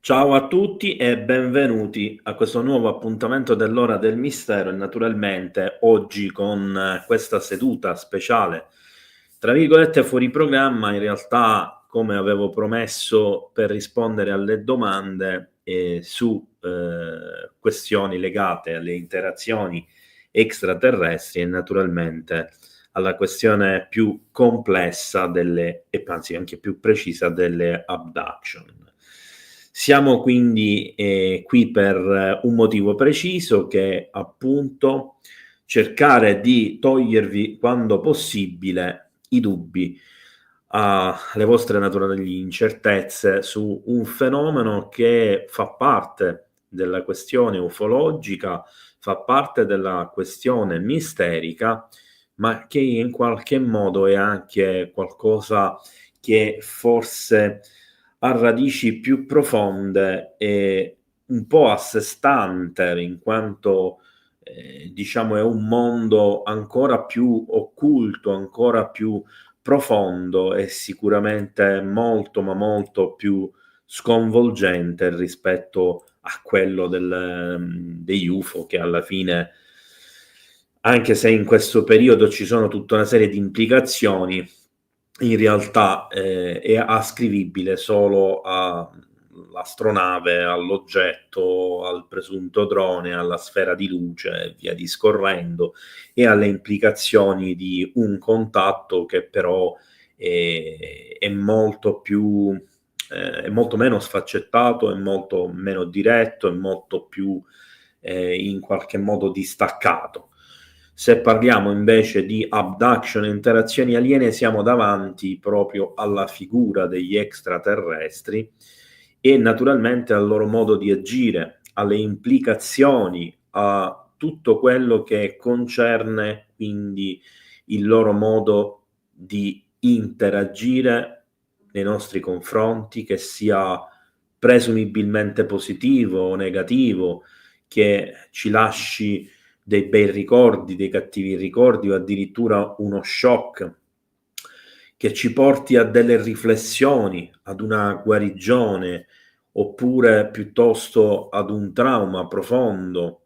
Ciao a tutti e benvenuti a questo nuovo appuntamento dell'Ora del Mistero e naturalmente oggi con questa seduta speciale, tra virgolette fuori programma, in realtà come avevo promesso per rispondere alle domande su questioni legate alle interazioni extraterrestri e naturalmente alla questione più complessa e anzi anche più precisa delle abduction. Siamo quindi qui per un motivo preciso che è appunto cercare di togliervi quando possibile i dubbi, le vostre naturali incertezze su un fenomeno che fa parte della questione ufologica, fa parte della questione misterica, ma che in qualche modo è anche qualcosa che forse ha radici più profonde e un po' a sé stante, in quanto, diciamo è un mondo ancora più occulto, ancora più profondo e sicuramente molto, ma molto più sconvolgente rispetto a quello degli UFO che alla fine, anche se in questo periodo ci sono tutta una serie di implicazioni, in realtà, è ascrivibile solo all'astronave, all'oggetto, al presunto drone, alla sfera di luce e via discorrendo, e alle implicazioni di un contatto che però è molto più è molto meno sfaccettato, è molto meno diretto, è molto più, in qualche modo distaccato. Se parliamo invece di abduction e interazioni aliene, siamo davanti proprio alla figura degli extraterrestri e naturalmente al loro modo di agire, alle implicazioni, a tutto quello che concerne quindi il loro modo di interagire nei nostri confronti, che sia presumibilmente positivo o negativo, che ci lasci dei bei ricordi, dei cattivi ricordi o addirittura uno shock che ci porti a delle riflessioni, ad una guarigione, oppure piuttosto ad un trauma profondo,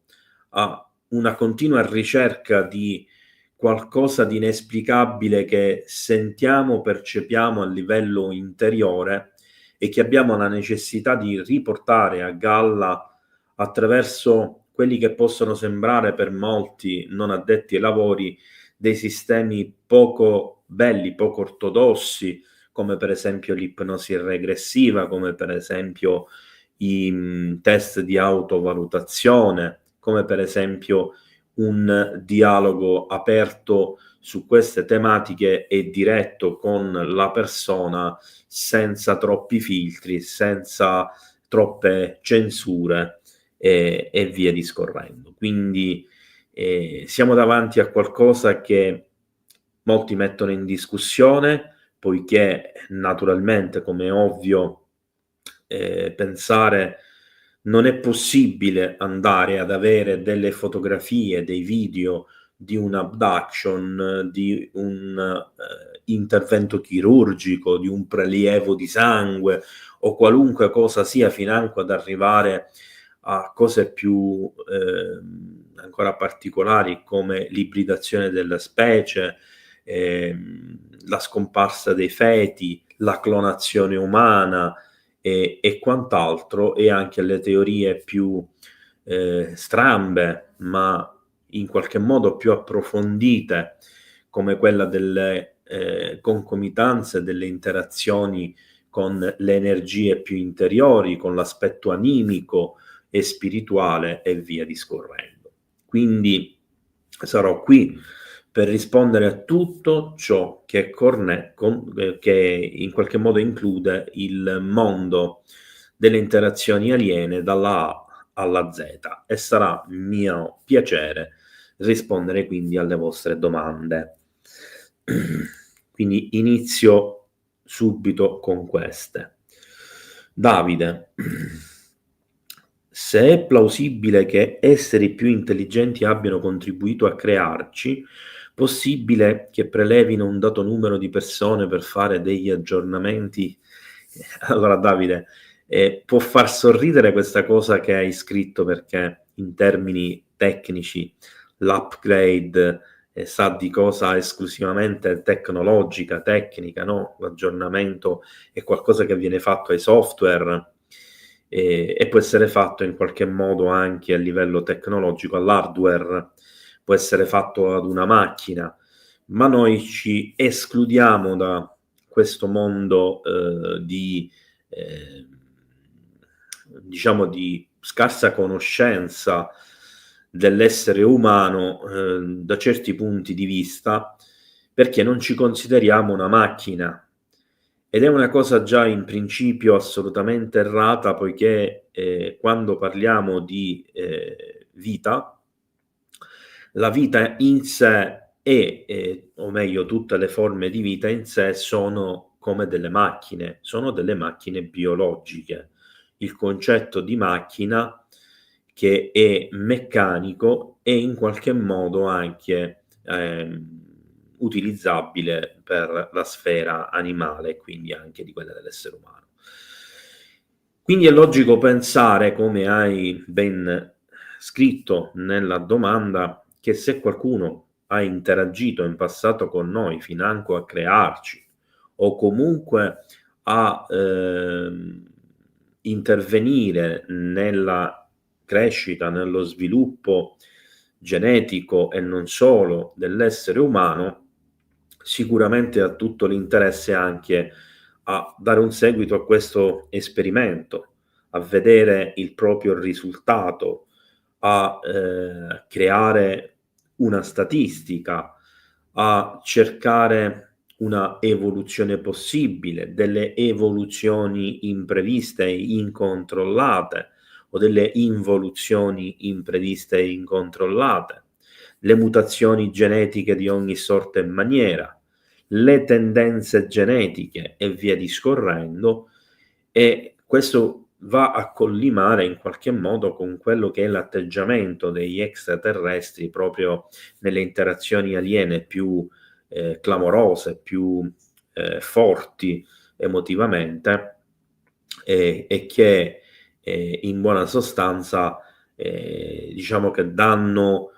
a una continua ricerca di qualcosa di inesplicabile che sentiamo, percepiamo a livello interiore e che abbiamo la necessità di riportare a galla attraverso quelli che possono sembrare per molti non addetti ai lavori dei sistemi poco belli, poco ortodossi, come per esempio l'ipnosi regressiva, come per esempio i test di autovalutazione, come per esempio un dialogo aperto su queste tematiche e diretto con la persona senza troppi filtri, senza troppe censure e via discorrendo. Quindi siamo davanti a qualcosa che molti mettono in discussione, poiché naturalmente, come è ovvio, pensare non è possibile andare ad avere delle fotografie, dei video di un abduction, di un intervento chirurgico, di un prelievo di sangue o qualunque cosa sia, financo ad arrivare a cose più ancora particolari come l'ibridazione della specie, la scomparsa dei feti, la clonazione umana e quant'altro, e anche le teorie più strambe, ma in qualche modo più approfondite, come quella delle concomitanze, delle interazioni con le energie più interiori, con l'aspetto animico e spirituale e via discorrendo. Quindi sarò qui per rispondere a tutto ciò che che in qualche modo include il mondo delle interazioni aliene dalla A alla Z, e sarà mio piacere rispondere quindi alle vostre domande. Quindi inizio subito con queste. Davide, se è plausibile che esseri più intelligenti abbiano contribuito a crearci, possibile che prelevino un dato numero di persone per fare degli aggiornamenti? Allora, Davide, Può far sorridere questa cosa che hai scritto, perché in termini tecnici l'upgrade, sa di cosa esclusivamente tecnologica, tecnica, no, l'aggiornamento è qualcosa che viene fatto ai software, e può essere fatto in qualche modo anche a livello tecnologico, all'hardware, può essere fatto ad una macchina, ma noi ci escludiamo da questo mondo, di diciamo di scarsa conoscenza dell'essere umano, da certi punti di vista, perché non ci consideriamo una macchina. Ed è una cosa già in principio assolutamente errata, poiché, quando parliamo di, vita, la vita in sé o meglio tutte le forme di vita in sé sono come sono delle macchine biologiche. Il concetto di macchina che è meccanico è in qualche modo anche, utilizzabile per la sfera animale e quindi anche di quella dell'essere umano. Quindi è logico pensare, come hai ben scritto nella domanda, che se qualcuno ha interagito in passato con noi financo a crearci o comunque a intervenire nella crescita, nello sviluppo genetico e non solo dell'essere umano, sicuramente ha tutto l'interesse anche a dare un seguito a questo esperimento, a vedere il proprio risultato, a creare una statistica, a cercare una evoluzione possibile, delle evoluzioni impreviste e incontrollate o delle involuzioni impreviste e incontrollate, le mutazioni genetiche di ogni sorta e maniera, le tendenze genetiche e via discorrendo, e questo va a collimare in qualche modo con quello che è l'atteggiamento degli extraterrestri proprio nelle interazioni aliene più clamorose, più forti emotivamente, e che in buona sostanza diciamo che danno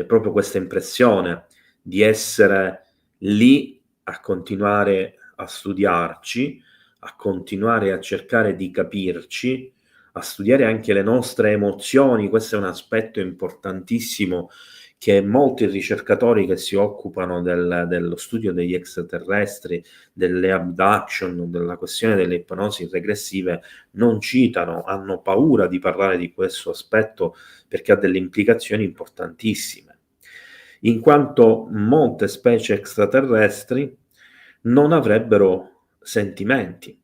proprio questa impressione di essere lì a continuare a studiarci, a continuare a cercare di capirci, a studiare anche le nostre emozioni. Questo è un aspetto importantissimo che molti ricercatori che si occupano dello studio degli extraterrestri, delle abduction, della questione delle ipnosi regressive non citano, hanno paura di parlare di questo aspetto perché ha delle implicazioni importantissime, in quanto molte specie extraterrestri non avrebbero sentimenti,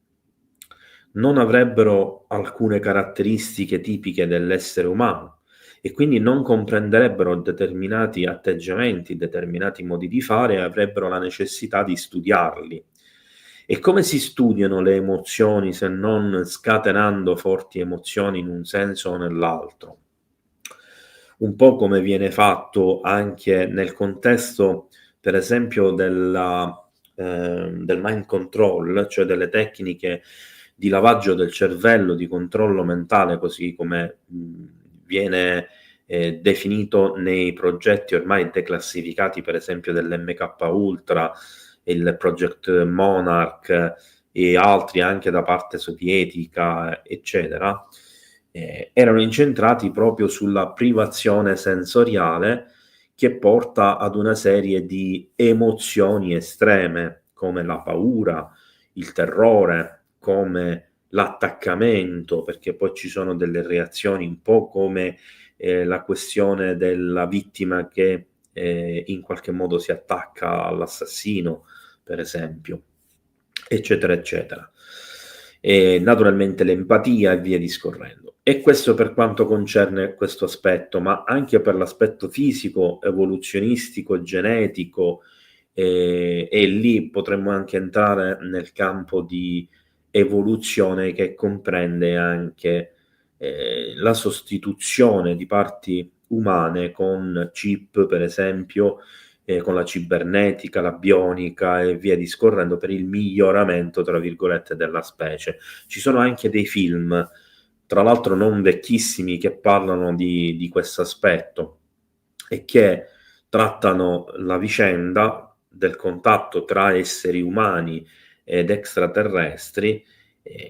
non avrebbero alcune caratteristiche tipiche dell'essere umano e quindi non comprenderebbero determinati atteggiamenti, determinati modi di fare e avrebbero la necessità di studiarli. E come si studiano le emozioni se non scatenando forti emozioni in un senso o nell'altro? Un po' come viene fatto anche nel contesto, per esempio, del mind control, cioè delle tecniche di lavaggio del cervello, di controllo mentale, così come viene definito nei progetti ormai declassificati, per esempio dell'MK Ultra, il Project Monarch e altri anche da parte sovietica, eccetera, erano incentrati proprio sulla privazione sensoriale che porta ad una serie di emozioni estreme, come la paura, il terrore, come l'attaccamento, perché poi ci sono delle reazioni un po' come la questione della vittima che in qualche modo si attacca all'assassino, per esempio, eccetera, eccetera. E naturalmente l'empatia e via discorrendo. E questo per quanto concerne questo aspetto, ma anche per l'aspetto fisico, evoluzionistico, genetico, e lì potremmo anche entrare nel campo di evoluzione che comprende anche la sostituzione di parti umane con chip, per esempio, con la cibernetica, la bionica e via discorrendo, per il miglioramento, tra virgolette, della specie. Ci sono anche dei film, tra l'altro non vecchissimi, che parlano di questo aspetto e che trattano la vicenda del contatto tra esseri umani ed extraterrestri,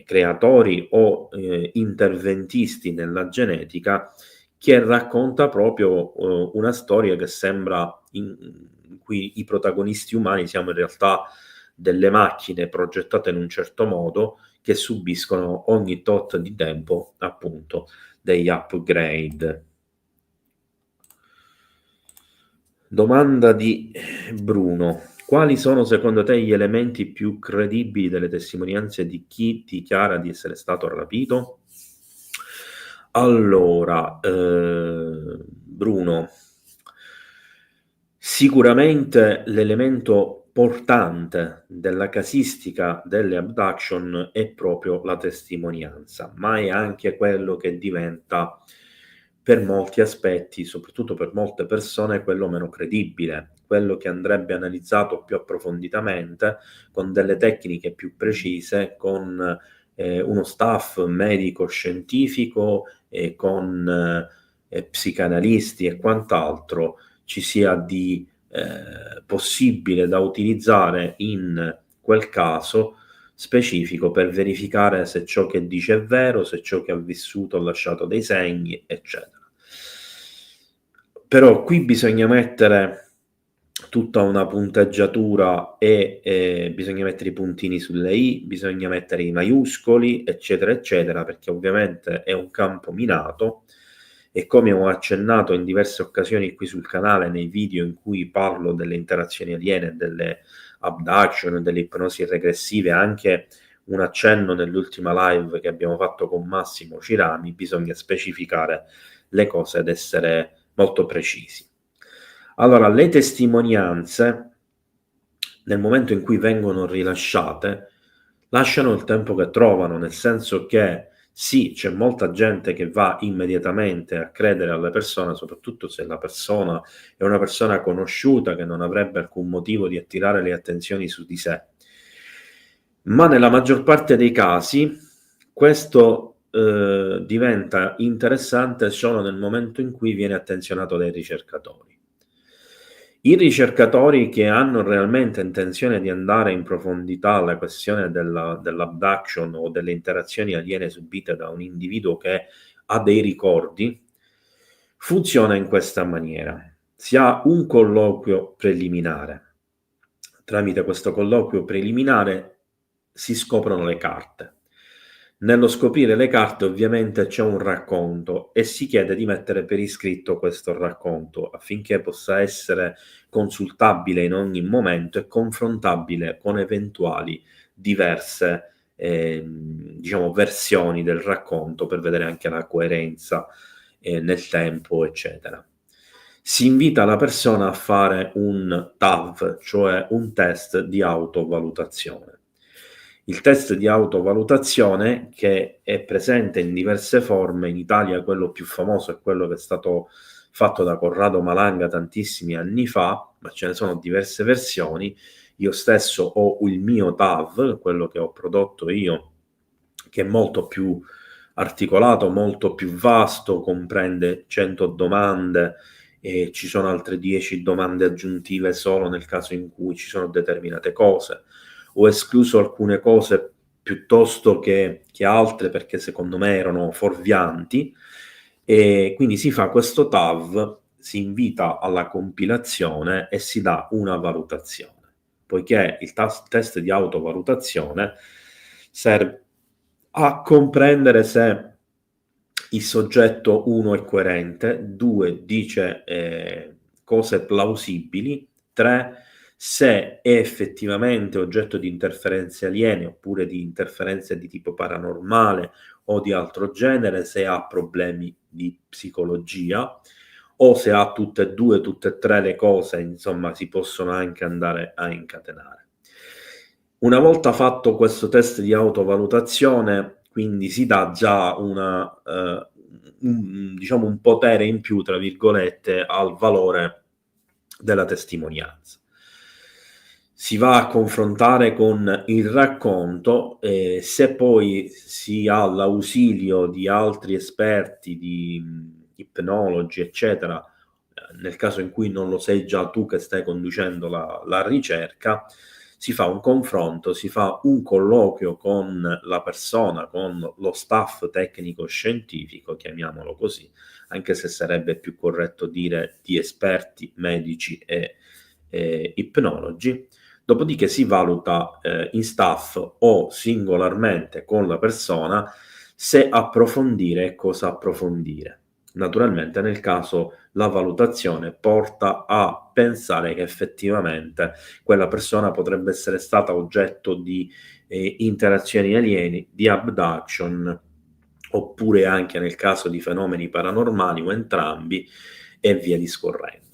creatori o interventisti nella genetica, che racconta proprio una storia che sembra in cui i protagonisti umani siamo in realtà delle macchine progettate in un certo modo che subiscono ogni tot di tempo appunto degli upgrade. Domanda di Bruno: quali sono secondo te gli elementi più credibili delle testimonianze di chi dichiara di essere stato rapito? Allora, Bruno, sicuramente l'elemento portante della casistica delle abduction è proprio la testimonianza, ma è anche quello che diventa per molti aspetti, soprattutto per molte persone, quello meno credibile, quello che andrebbe analizzato più approfonditamente, con delle tecniche più precise, con uno staff medico-scientifico e con psicanalisti e quant'altro, ci sia di possibile da utilizzare in quel caso specifico per verificare se ciò che dice è vero, se ciò che ha vissuto ha lasciato dei segni, eccetera. Però qui bisogna mettere tutta una punteggiatura e bisogna mettere i puntini sulle i, bisogna mettere i maiuscoli, eccetera, eccetera, perché ovviamente è un campo minato e, come ho accennato in diverse occasioni qui sul canale, nei video in cui parlo delle interazioni aliene, delle abduction, delle ipnosi regressive, anche un accenno nell'ultima live che abbiamo fatto con Massimo Cirami, bisogna specificare le cose ed essere molto precisi. Allora, le testimonianze, nel momento in cui vengono rilasciate, lasciano il tempo che trovano, nel senso che sì, c'è molta gente che va immediatamente a credere alle persone, soprattutto se la persona è una persona conosciuta che non avrebbe alcun motivo di attirare le attenzioni su di sé. Ma nella maggior parte dei casi questo diventa interessante solo nel momento in cui viene attenzionato dai ricercatori. I ricercatori che hanno realmente intenzione di andare in profondità alla questione dell'abduction o delle interazioni aliene subite da un individuo che ha dei ricordi, funziona in questa maniera. Si ha un colloquio preliminare. Tramite questo colloquio preliminare si scoprono le carte. Nello scoprire le carte ovviamente c'è un racconto e si chiede di mettere per iscritto questo racconto affinché possa essere consultabile in ogni momento e confrontabile con eventuali diverse versioni del racconto, per vedere anche la coerenza nel tempo, eccetera. Si invita la persona a fare un TAV, cioè un test di autovalutazione. Il test di autovalutazione, che è presente in diverse forme, in Italia quello più famoso è quello che è stato fatto da Corrado Malanga tantissimi anni fa, ma ce ne sono diverse versioni. Io stesso ho il mio TAV, quello che ho prodotto io, che è molto più articolato, molto più vasto, comprende 100 domande e ci sono altre 10 domande aggiuntive solo nel caso in cui ci sono determinate cose. Ho escluso alcune cose piuttosto che altre perché secondo me erano fuorvianti, e quindi si fa questo TAV, si invita alla compilazione e si dà una valutazione, poiché il test di autovalutazione serve a comprendere se il soggetto 1 è coerente, 2 dice cose plausibili, 3 se è effettivamente oggetto di interferenze aliene oppure di interferenze di tipo paranormale o di altro genere, se ha problemi di psicologia o se ha tutte e due, tutte e tre le cose, insomma, si possono anche andare a incatenare. Una volta fatto questo test di autovalutazione, quindi si dà già un potere in più, tra virgolette, al valore della testimonianza. Si va a confrontare con il racconto e se poi si ha l'ausilio di altri esperti, di ipnologi, eccetera, nel caso in cui non lo sei già tu che stai conducendo la ricerca, si fa un confronto, si fa un colloquio con la persona, con lo staff tecnico-scientifico, chiamiamolo così, anche se sarebbe più corretto dire di esperti medici e ipnologi. Dopodiché si valuta in staff o singolarmente con la persona se approfondire e cosa approfondire. Naturalmente nel caso la valutazione porta a pensare che effettivamente quella persona potrebbe essere stata oggetto di interazioni alieni, di abduction, oppure anche nel caso di fenomeni paranormali o entrambi, e via discorrendo.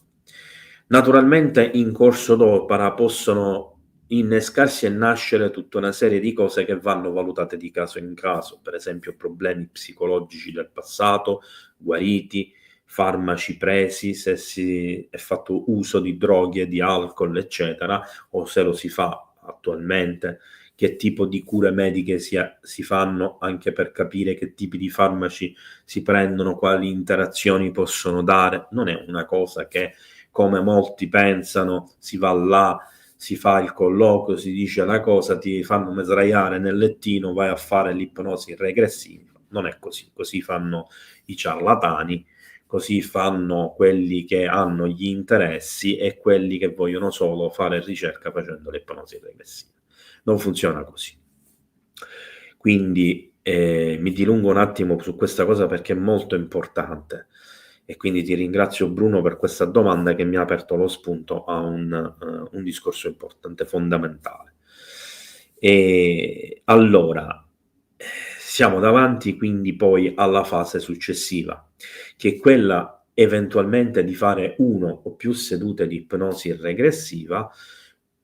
Naturalmente in corso d'opera possono innescarsi e nascere tutta una serie di cose che vanno valutate di caso in caso, per esempio problemi psicologici del passato, guariti, farmaci presi, se si è fatto uso di droghe, di alcol, eccetera, o se lo si fa attualmente, che tipo di cure mediche si fanno anche per capire che tipi di farmaci si prendono, quali interazioni possono dare. Non è una cosa che, come molti pensano, si va là, si fa il colloquio, si dice la cosa, ti fanno sdraiare nel lettino, vai a fare l'ipnosi regressiva. Non è così, così fanno i ciarlatani, così fanno quelli che hanno gli interessi e quelli che vogliono solo fare ricerca facendo l'ipnosi regressiva. Non funziona così. Quindi mi dilungo un attimo su questa cosa perché è molto importante. E quindi ti ringrazio Bruno per questa domanda che mi ha aperto lo spunto a un discorso importante, fondamentale. E allora, siamo davanti quindi poi alla fase successiva, che è quella eventualmente di fare uno o più sedute di ipnosi regressiva,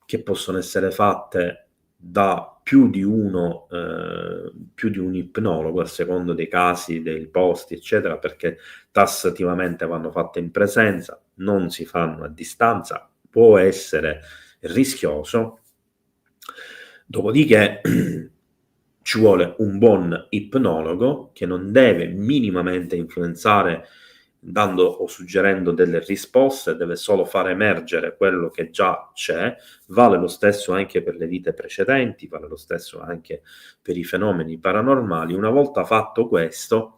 che possono essere fatte da più di un ipnologo a secondo dei casi, dei posti, eccetera, perché tassativamente vanno fatte in presenza, non si fanno a distanza, può essere rischioso. Dopodiché ci vuole un buon ipnologo che non deve minimamente influenzare dando o suggerendo delle risposte, deve solo far emergere quello che già c'è. Vale lo stesso anche per le vite precedenti, vale lo stesso anche per i fenomeni paranormali. Una volta fatto questo,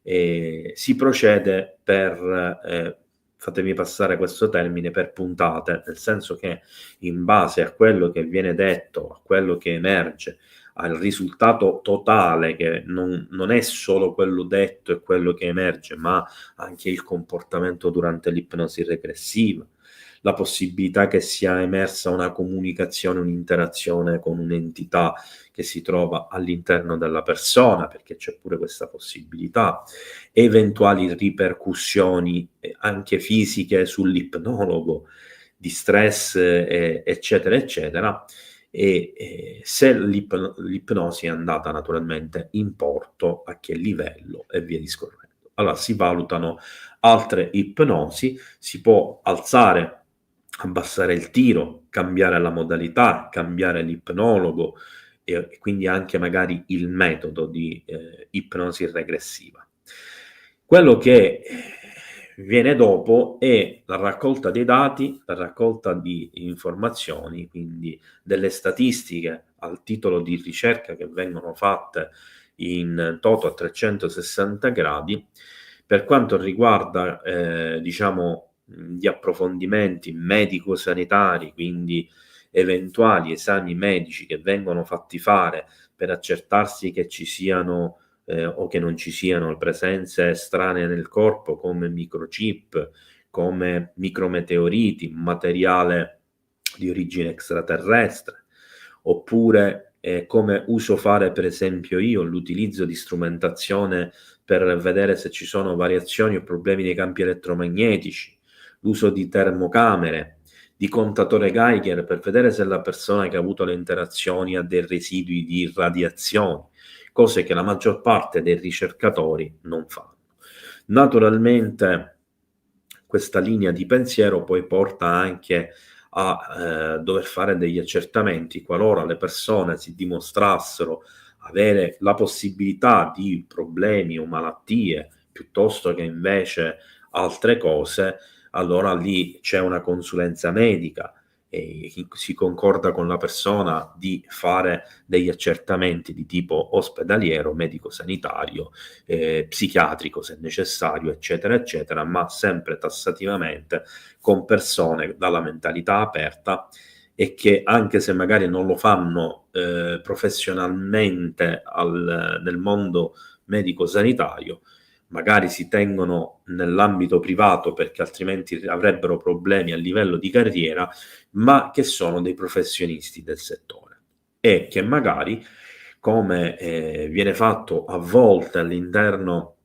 si procede per, fatemi passare questo termine, per puntate, nel senso che in base a quello che viene detto, a quello che emerge, al risultato totale, che non è solo quello detto e quello che emerge, ma anche il comportamento durante l'ipnosi regressiva, la possibilità che sia emersa una comunicazione, un'interazione con un'entità che si trova all'interno della persona, perché c'è pure questa possibilità, eventuali ripercussioni anche fisiche sull'ipnologo, di stress, eccetera, eccetera, e se l'ipnosi è andata naturalmente in porto, a che livello e via discorrendo. Allora si valutano altre ipnosi, si può alzare, abbassare il tiro, cambiare la modalità, cambiare l'ipnologo e quindi anche magari il metodo di ipnosi regressiva. Quello che viene dopo è la raccolta dei dati, la raccolta di informazioni, quindi delle statistiche al titolo di ricerca che vengono fatte in toto a 360 gradi. Per quanto riguarda diciamo gli approfondimenti medico-sanitari, quindi eventuali esami medici che vengono fatti fare per accertarsi che ci siano o che non ci siano presenze estranee nel corpo come microchip, come micrometeoriti, materiale di origine extraterrestre, oppure come uso fare per esempio io l'utilizzo di strumentazione per vedere se ci sono variazioni o problemi nei campi elettromagnetici, l'uso di termocamere, di contatore Geiger per vedere se la persona che ha avuto le interazioni ha dei residui di radiazioni, cose che la maggior parte dei ricercatori non fanno. Naturalmente questa linea di pensiero poi porta anche a dover fare degli accertamenti qualora le persone si dimostrassero avere la possibilità di problemi o malattie piuttosto che invece altre cose, allora lì c'è una consulenza medica e si concorda con la persona di fare degli accertamenti di tipo ospedaliero, medico-sanitario, psichiatrico se necessario, eccetera, eccetera, ma sempre tassativamente con persone dalla mentalità aperta e che anche se magari non lo fanno professionalmente nel mondo medico-sanitario, magari si tengono nell'ambito privato perché altrimenti avrebbero problemi a livello di carriera, ma che sono dei professionisti del settore e che magari, come viene fatto a volte all'interno,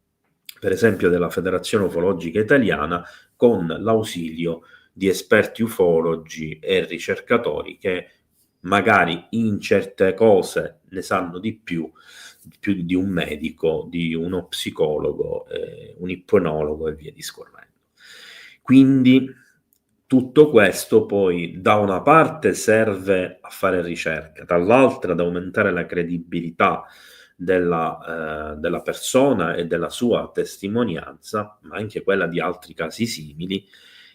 per esempio, della Federazione Ufologica Italiana, con l'ausilio di esperti ufologi e ricercatori che magari in certe cose ne sanno di più di un medico, di uno psicologo, un ipnologo e via discorrendo. Quindi tutto questo poi da una parte serve a fare ricerca, dall'altra ad aumentare la credibilità della persona e della sua testimonianza, ma anche quella di altri casi simili,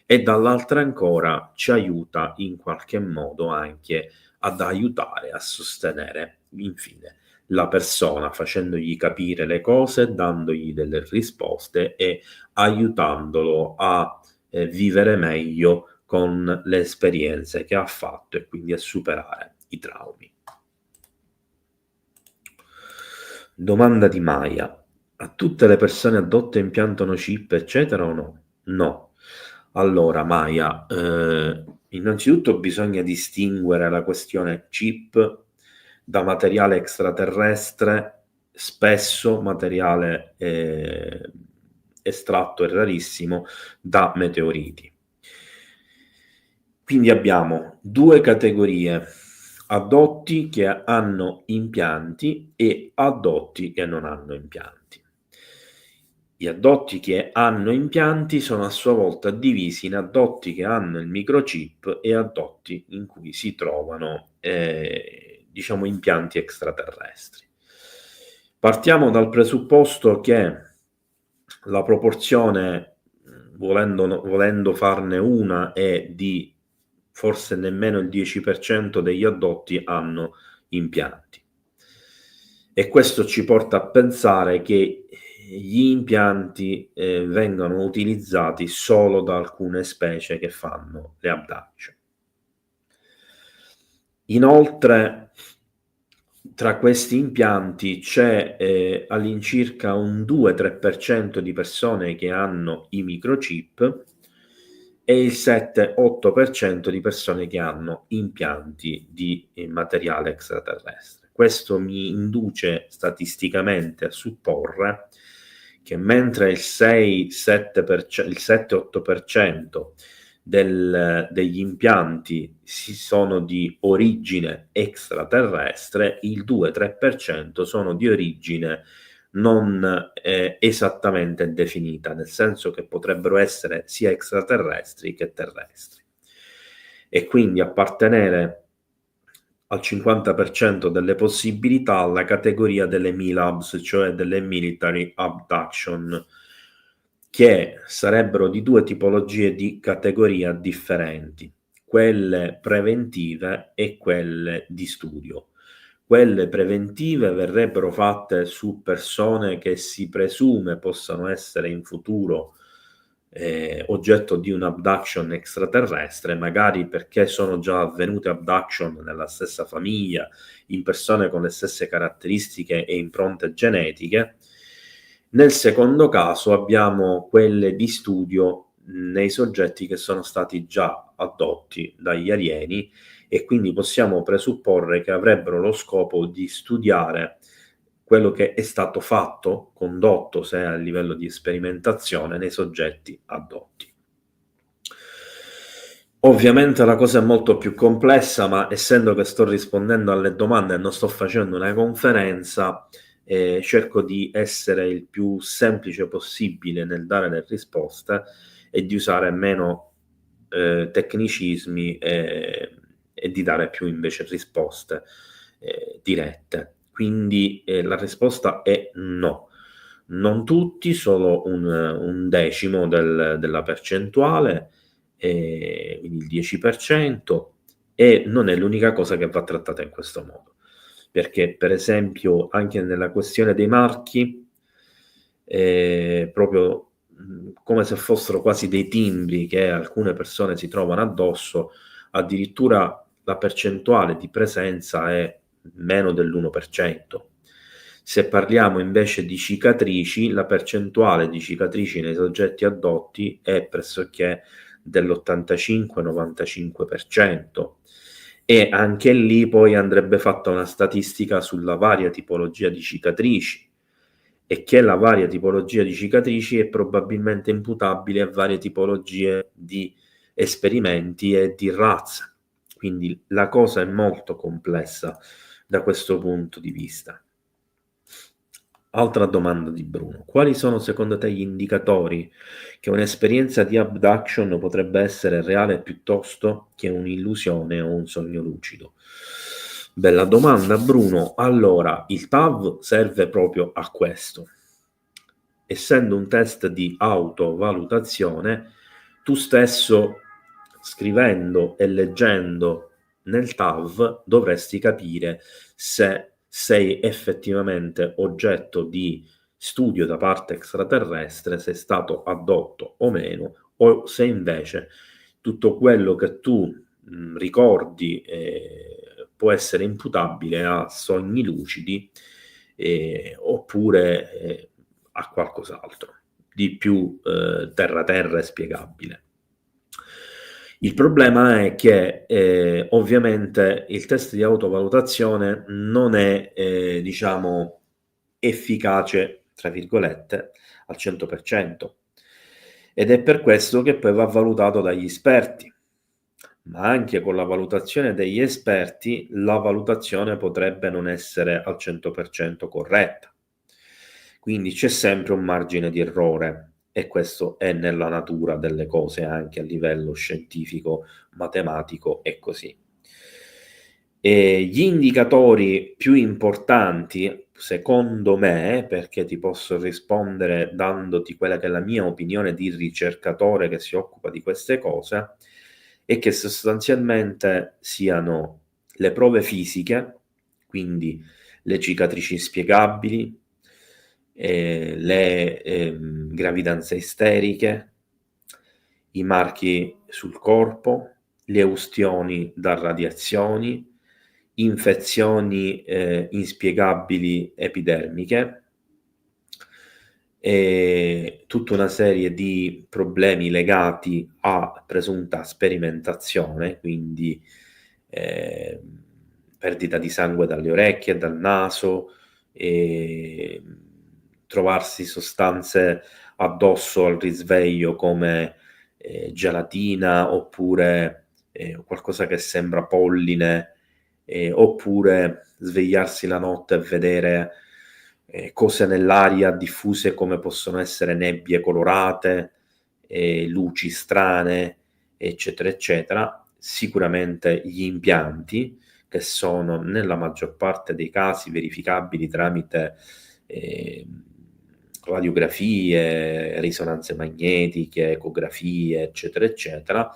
e dall'altra ancora ci aiuta in qualche modo anche ad aiutare a sostenere infine la persona, facendogli capire le cose, dandogli delle risposte e aiutandolo a vivere meglio con le esperienze che ha fatto e quindi a superare i traumi. Domanda di Maya: a tutte le persone addotte impiantano chip eccetera o no? No. Allora Maya, innanzitutto bisogna distinguere la questione chip da materiale extraterrestre, spesso materiale estratto e rarissimo da meteoriti. Quindi abbiamo due categorie: addotti che hanno impianti e addotti che non hanno impianti. Gli addotti che hanno impianti sono a sua volta divisi in addotti che hanno il microchip e addotti in cui si trovano diciamo impianti extraterrestri. Partiamo dal presupposto che la proporzione, volendo farne una, è di forse nemmeno il 10% degli addotti hanno impianti. E questo ci porta a pensare che gli impianti vengono utilizzati solo da alcune specie che fanno le abduction. Inoltre, tra questi impianti c'è all'incirca un 2-3% di persone che hanno i microchip e il 7-8% di persone che hanno impianti di materiale extraterrestre. Questo mi induce statisticamente a supporre che mentre il 7-8% degli impianti sono di origine extraterrestre, il 2-3% sono di origine non esattamente definita, nel senso che potrebbero essere sia extraterrestri che terrestri. E quindi appartenere al 50% delle possibilità alla categoria delle MILABS, cioè delle Military Abduction, che sarebbero di due tipologie di categoria differenti, quelle preventive e quelle di studio. Quelle preventive verrebbero fatte su persone che si presume possano essere in futuro oggetto di un abduction extraterrestre, magari perché sono già avvenute abduction nella stessa famiglia, in persone con le stesse caratteristiche e impronte genetiche. Nel secondo caso abbiamo quelle di studio nei soggetti che sono stati già addotti dagli alieni e quindi possiamo presupporre che avrebbero lo scopo di studiare quello che è stato fatto, condotto, se a livello di sperimentazione, nei soggetti addotti. Ovviamente la cosa è molto più complessa, ma essendo che sto rispondendo alle domande e non sto facendo una conferenza, cerco di essere il più semplice possibile nel dare le risposte e di usare meno tecnicismi e di dare più invece risposte dirette. Quindi la risposta è no. Non tutti, solo un decimo della percentuale, quindi il 10%, e non è l'unica cosa che va trattata in questo modo. Perché, per esempio, anche nella questione dei marchi, proprio come se fossero quasi dei timbri che alcune persone si trovano addosso, addirittura la percentuale di presenza è meno dell'1%. Se parliamo invece di cicatrici, la percentuale di cicatrici nei soggetti addotti è pressoché dell'85-95%. E anche lì poi andrebbe fatta una statistica sulla varia tipologia di cicatrici, e che la varia tipologia di cicatrici è probabilmente imputabile a varie tipologie di esperimenti e di razze. Quindi la cosa è molto complessa da questo punto di vista. Altra domanda di Bruno: quali sono secondo te gli indicatori che un'esperienza di abduction potrebbe essere reale piuttosto che un'illusione o un sogno lucido? Bella domanda, Bruno. Allora, il TAV serve proprio a questo. Essendo un test di autovalutazione, tu stesso, scrivendo e leggendo nel TAV, dovresti capire se sei effettivamente oggetto di studio da parte extraterrestre, se è stato addotto o meno, o se invece tutto quello che tu ricordi può essere imputabile a sogni lucidi oppure a qualcos'altro di più terra-terra e spiegabile. Il problema è che ovviamente il test di autovalutazione non è diciamo efficace, tra virgolette, al 100%, ed è per questo che poi va valutato dagli esperti. Ma anche con la valutazione degli esperti la valutazione potrebbe non essere al 100% corretta. Quindi c'è sempre un margine di errore, e questo è nella natura delle cose anche a livello scientifico, matematico e così. E gli indicatori più importanti, secondo me, perché ti posso rispondere dandoti quella che è la mia opinione di ricercatore che si occupa di queste cose, è che sostanzialmente siano le prove fisiche, quindi le cicatrici inspiegabili, le gravidanze isteriche, i marchi sul corpo, le ustioni da radiazioni, infezioni inspiegabili epidermiche e tutta una serie di problemi legati a presunta sperimentazione, quindi perdita di sangue dalle orecchie, dal naso, trovarsi sostanze addosso al risveglio come gelatina oppure qualcosa che sembra polline, oppure svegliarsi la notte e vedere cose nell'aria diffuse come possono essere nebbie colorate, luci strane, eccetera, eccetera. Sicuramente gli impianti, che sono nella maggior parte dei casi verificabili tramite radiografie, risonanze magnetiche, ecografie, eccetera, eccetera,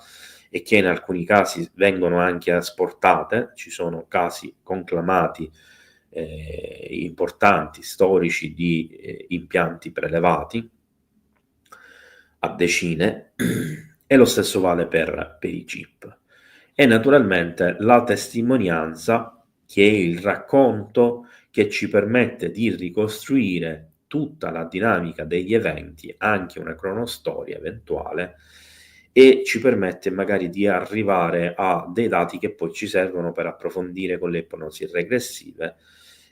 e che in alcuni casi vengono anche asportate. Ci sono casi conclamati importanti, storici, di impianti prelevati a decine, e lo stesso vale per i chip. E naturalmente la testimonianza, che è il racconto che ci permette di ricostruire tutta la dinamica degli eventi, anche una cronostoria eventuale, e ci permette magari di arrivare a dei dati che poi ci servono per approfondire con le ipnosi regressive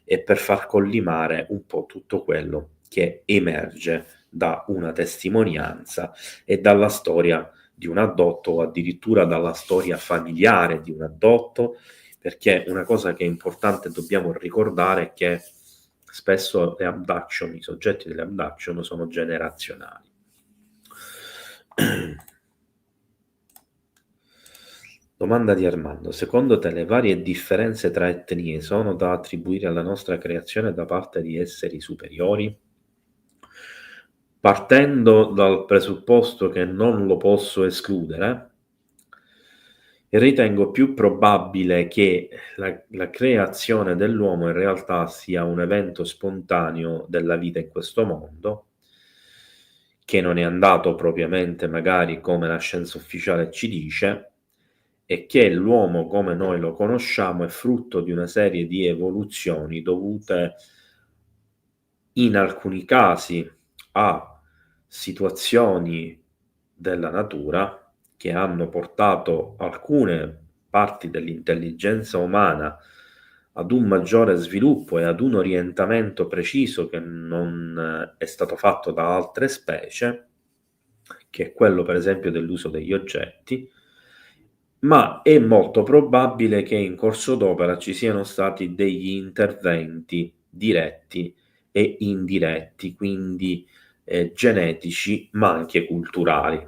e per far collimare un po' tutto quello che emerge da una testimonianza e dalla storia di un addotto, o addirittura dalla storia familiare di un addotto, perché una cosa che è importante, dobbiamo ricordare, è che spesso le abduction, i soggetti delle abduction sono generazionali. Domanda di Armando: secondo te le varie differenze tra etnie sono da attribuire alla nostra creazione da parte di esseri superiori? Partendo dal presupposto che non lo posso escludere, ritengo più probabile che la creazione dell'uomo in realtà sia un evento spontaneo della vita in questo mondo, che non è andato propriamente magari come la scienza ufficiale ci dice, e che l'uomo come noi lo conosciamo è frutto di una serie di evoluzioni dovute in alcuni casi a situazioni della natura che hanno portato alcune parti dell'intelligenza umana ad un maggiore sviluppo e ad un orientamento preciso che non è stato fatto da altre specie, che è quello per esempio dell'uso degli oggetti, ma è molto probabile che in corso d'opera ci siano stati degli interventi diretti e indiretti, quindi genetici, ma anche culturali.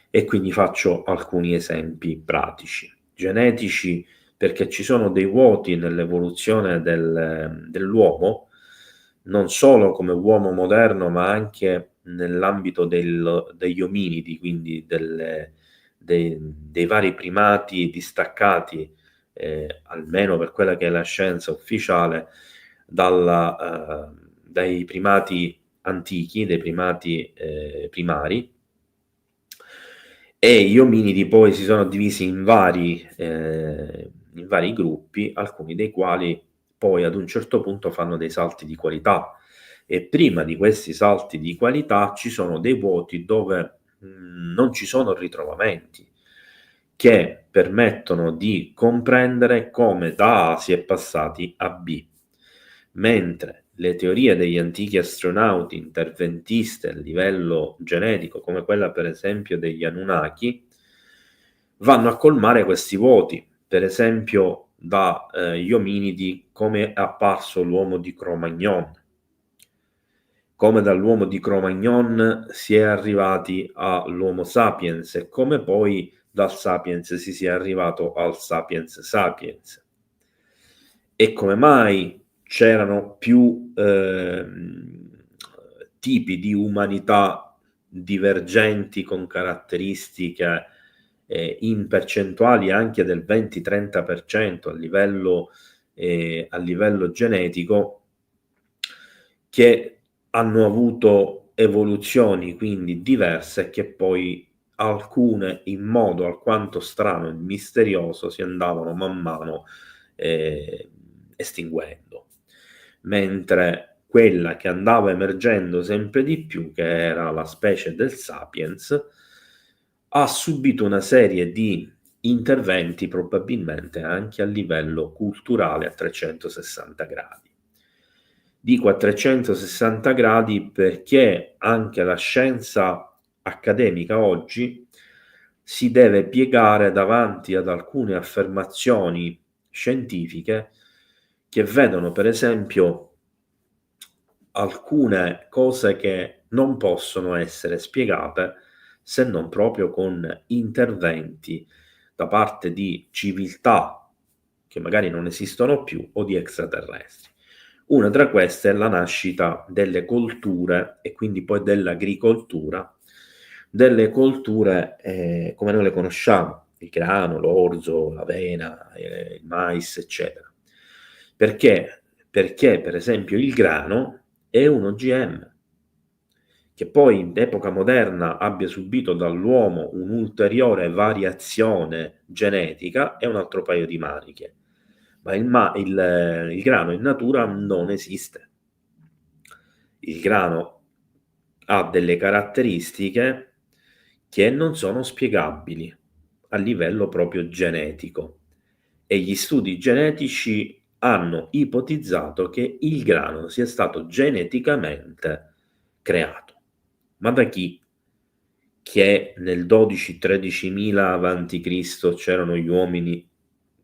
E quindi faccio alcuni esempi pratici. Genetici perché ci sono dei vuoti nell'evoluzione dell'uomo, non solo come uomo moderno, ma anche nell'ambito degli ominidi, quindi dei vari primati distaccati, almeno per quella che è la scienza ufficiale, dai primati antichi, dei primati primari, e gli ominidi poi si sono divisi in vari gruppi, alcuni dei quali poi ad un certo punto fanno dei salti di qualità, e prima di questi salti di qualità ci sono dei vuoti dove non ci sono ritrovamenti che permettono di comprendere come da A si è passati a B, mentre le teorie degli antichi astronauti interventiste a livello genetico, come quella per esempio degli Anunnaki, vanno a colmare questi vuoti, per esempio dagli ominidi, come è apparso l'uomo di Cro-Magnon, come dall'uomo di Cro-Magnon si è arrivati all'Homo sapiens e come poi dal sapiens si sia arrivato al sapiens sapiens. E come mai c'erano più tipi di umanità divergenti con caratteristiche in percentuali anche del 20-30% a livello genetico, che hanno avuto evoluzioni quindi diverse, che poi alcune in modo alquanto strano e misterioso si andavano man mano estinguendo, mentre quella che andava emergendo sempre di più, che era la specie del sapiens, ha subito una serie di interventi probabilmente anche a livello culturale a 360 gradi. Dico a 360 gradi perché anche la scienza accademica oggi si deve piegare davanti ad alcune affermazioni scientifiche che vedono, per esempio, alcune cose che non possono essere spiegate se non proprio con interventi da parte di civiltà che magari non esistono più o di extraterrestri. Una tra queste è la nascita delle colture e quindi poi dell'agricoltura, delle colture come noi le conosciamo, il grano, l'orzo, l'avena, il mais, eccetera. Perché? Perché, per esempio, il grano è un OGM, che poi in epoca moderna abbia subito dall'uomo un'ulteriore variazione genetica è un altro paio di maniche. Ma il grano in natura non esiste. Il grano ha delle caratteristiche che non sono spiegabili a livello proprio genetico, e gli studi genetici hanno ipotizzato che il grano sia stato geneticamente creato. Ma da chi? Che nel 12-13.000 avanti Cristo c'erano gli uomini,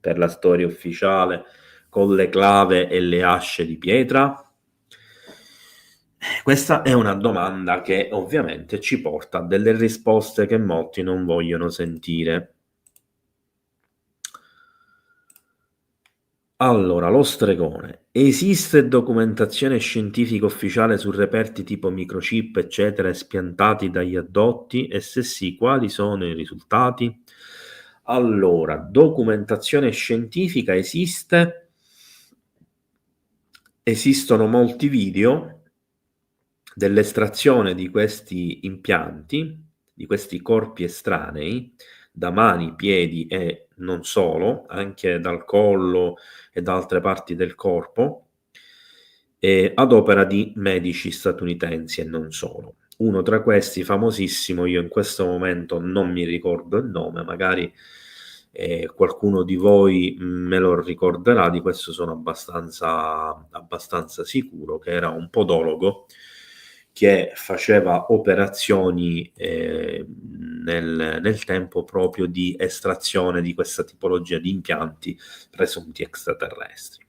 per la storia ufficiale, con le clave e le asce di pietra? Questa è una domanda che ovviamente ci porta a delle risposte che molti non vogliono sentire. Allora, lo stregone. Esiste documentazione scientifica ufficiale su reperti tipo microchip, eccetera, espiantati dagli addotti? E se sì, quali sono i risultati? Allora, documentazione scientifica esiste, esistono molti video dell'estrazione di questi impianti, di questi corpi estranei, da mani, piedi e non solo, anche dal collo e da altre parti del corpo, ad opera di medici statunitensi e non solo. Uno tra questi, famosissimo, io in questo momento non mi ricordo il nome, magari qualcuno di voi me lo ricorderà, di questo sono abbastanza sicuro, che era un podologo che faceva operazioni nel tempo proprio di estrazione di questa tipologia di impianti presunti extraterrestri.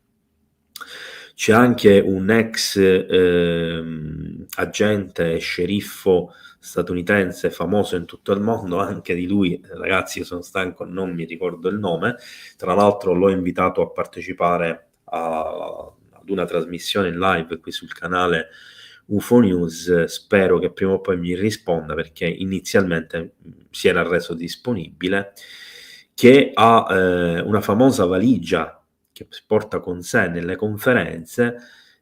C'è anche un ex agente sceriffo statunitense famoso in tutto il mondo, anche di lui, ragazzi, io sono stanco, non mi ricordo il nome, tra l'altro l'ho invitato a partecipare ad una trasmissione in live qui sul canale UFO News, spero che prima o poi mi risponda perché inizialmente si era reso disponibile, che ha una famosa valigia che si porta con sé nelle conferenze,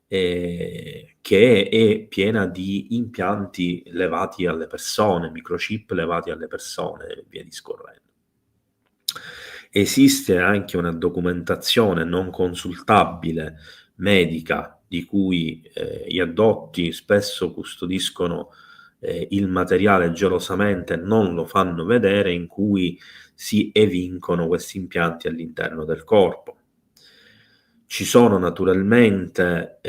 che è piena di impianti levati alle persone, microchip levati alle persone e via discorrendo. Esiste anche una documentazione non consultabile medica di cui gli addotti spesso custodiscono il materiale gelosamente, non lo fanno vedere, in cui si evincono questi impianti all'interno del corpo. Ci sono naturalmente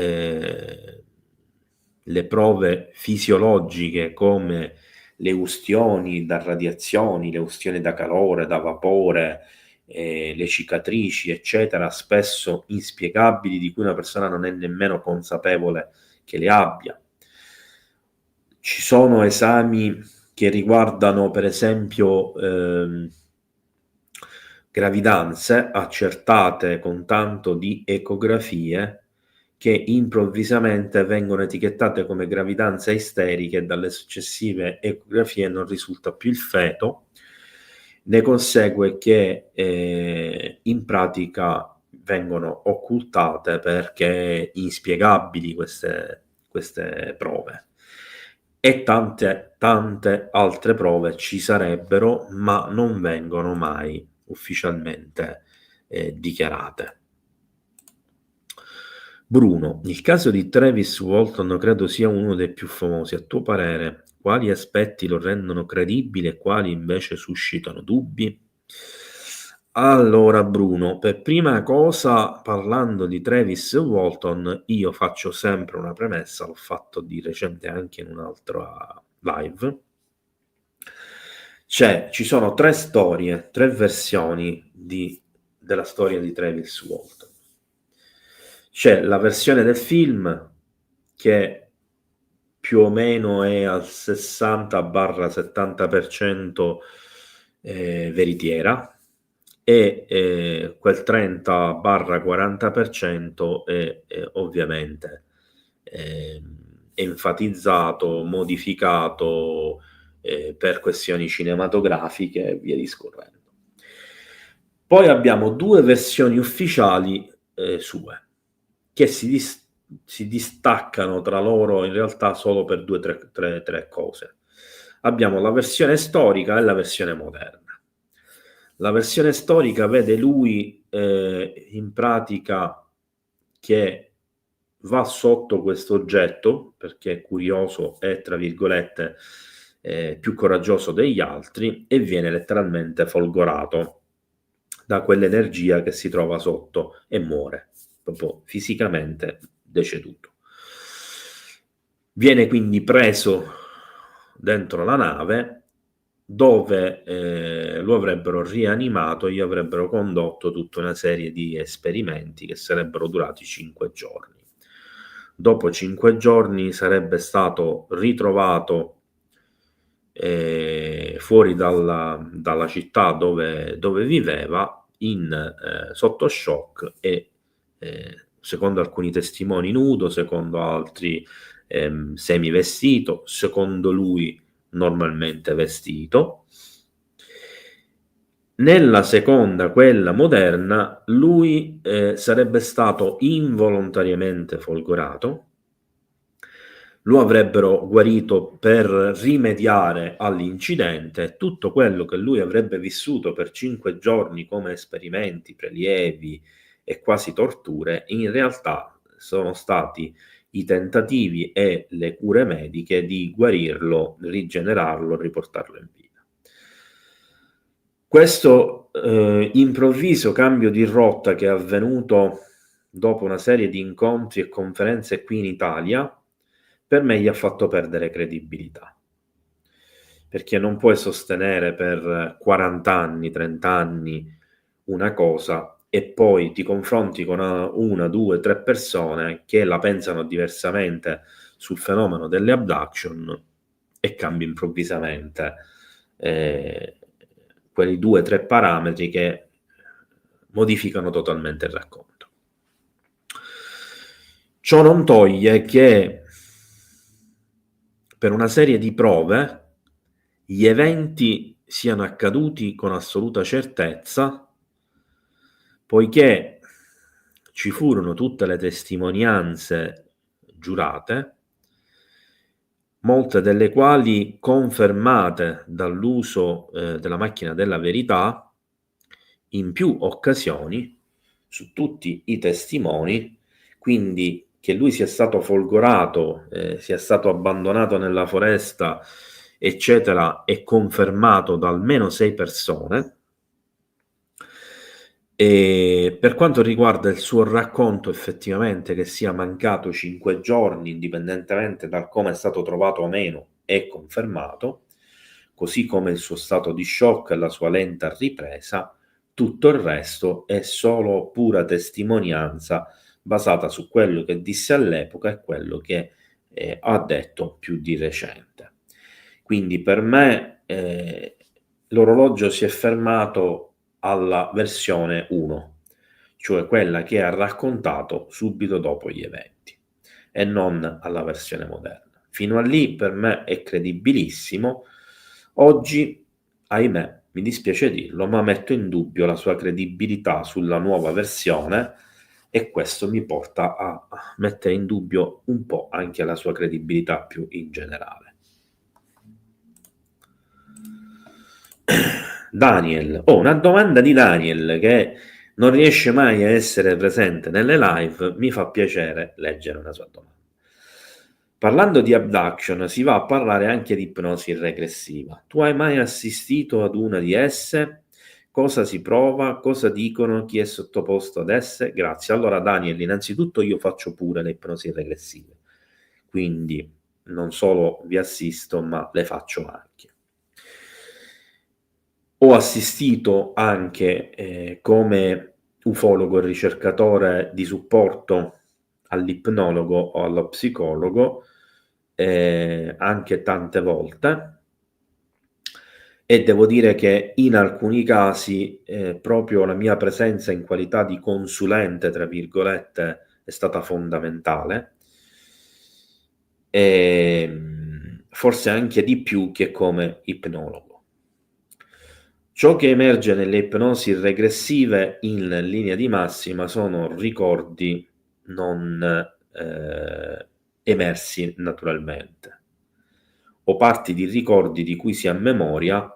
le prove fisiologiche come le ustioni da radiazioni, le ustioni da calore, da vapore, le cicatrici, eccetera, spesso inspiegabili, di cui una persona non è nemmeno consapevole che le abbia. Ci sono esami che riguardano, per esempio, gravidanze accertate con tanto di ecografie che improvvisamente vengono etichettate come gravidanze isteriche e dalle successive ecografie non risulta più il feto. Ne consegue che in pratica vengono occultate perché inspiegabili queste prove. E tante altre prove ci sarebbero, ma non vengono mai ufficialmente dichiarate. Bruno, il caso di Travis Walton credo sia uno dei più famosi. A tuo parere, quali aspetti lo rendono credibile e quali invece suscitano dubbi? Allora, Bruno, per prima cosa, parlando di Travis Walton, io faccio sempre una premessa, l'ho fatto di recente anche in un'altra live. Ci sono tre storie, tre versioni della storia di Travis Walton. C'è la versione del film che più o meno è al 60-70% veritiera e quel 30-40% è ovviamente enfatizzato, modificato per questioni cinematografiche e via discorrendo. Poi abbiamo due versioni ufficiali sue che si distaccano tra loro in realtà solo per tre cose. Abbiamo la versione storica e la versione moderna. La versione storica vede lui in pratica che va sotto questo oggetto perché è curioso e, tra virgolette, più coraggioso degli altri e viene letteralmente folgorato da quell'energia che si trova sotto e muore, proprio fisicamente deceduto. Viene quindi preso dentro la nave dove lo avrebbero rianimato e gli avrebbero condotto tutta una serie di esperimenti che sarebbero durati 5 giorni. dopo 5 giorni sarebbe stato ritrovato fuori dalla città dove viveva, sotto shock e, secondo alcuni testimoni nudo, secondo altri semivestito, secondo lui normalmente vestito. Nella seconda, quella moderna, lui sarebbe stato involontariamente folgorato, lo avrebbero guarito per rimediare all'incidente. Tutto quello che lui avrebbe vissuto per 5 giorni come esperimenti, prelievi e quasi torture, in realtà sono stati i tentativi e le cure mediche di guarirlo, rigenerarlo, riportarlo in vita. Questo improvviso cambio di rotta che è avvenuto dopo una serie di incontri e conferenze qui in Italia, per me gli ha fatto perdere credibilità, perché non puoi sostenere per 40 anni, 30 anni una cosa e poi ti confronti con una, due, tre persone che la pensano diversamente sul fenomeno delle abduction e cambi improvvisamente quei 2-3 parametri che modificano totalmente il racconto. Ciò non toglie che per una serie di prove gli eventi siano accaduti con assoluta certezza, poiché ci furono tutte le testimonianze giurate, molte delle quali confermate dall'uso della macchina della verità in più occasioni su tutti i testimoni, quindi che lui sia stato folgorato, sia stato abbandonato nella foresta, eccetera, è confermato da almeno 6 persone. E per quanto riguarda il suo racconto, effettivamente, che sia mancato 5 giorni, indipendentemente dal come è stato trovato o meno, è confermato, così come il suo stato di shock e la sua lenta ripresa. Tutto il resto è solo pura testimonianza basata su quello che disse all'epoca e quello che ha detto più di recente. Quindi per me l'orologio si è fermato alla versione 1, cioè quella che ha raccontato subito dopo gli eventi, e non alla versione moderna. Fino a lì per me è credibilissimo. Oggi, ahimè, mi dispiace dirlo, ma metto in dubbio la sua credibilità sulla nuova versione e questo mi porta a mettere in dubbio un po' anche la sua credibilità più in generale. Daniel, una domanda di Daniel che non riesce mai a essere presente nelle live, mi fa piacere leggere una sua domanda. Parlando di abduction, si va a parlare anche di ipnosi regressiva. Tu hai mai assistito ad una di esse? Cosa si prova? Cosa dicono? Chi è sottoposto ad esse? Grazie. Allora, Daniel, innanzitutto io faccio pure le ipnosi regressive, quindi non solo vi assisto, ma le faccio anche. Ho assistito anche come ufologo e ricercatore di supporto all'ipnologo o allo psicologo, anche tante volte, e devo dire che in alcuni casi proprio la mia presenza in qualità di consulente, tra virgolette, è stata fondamentale, e forse anche di più che come ipnologo. Ciò che emerge nelle ipnosi regressive in linea di massima sono ricordi non emersi naturalmente, o parti di ricordi di cui si ha memoria,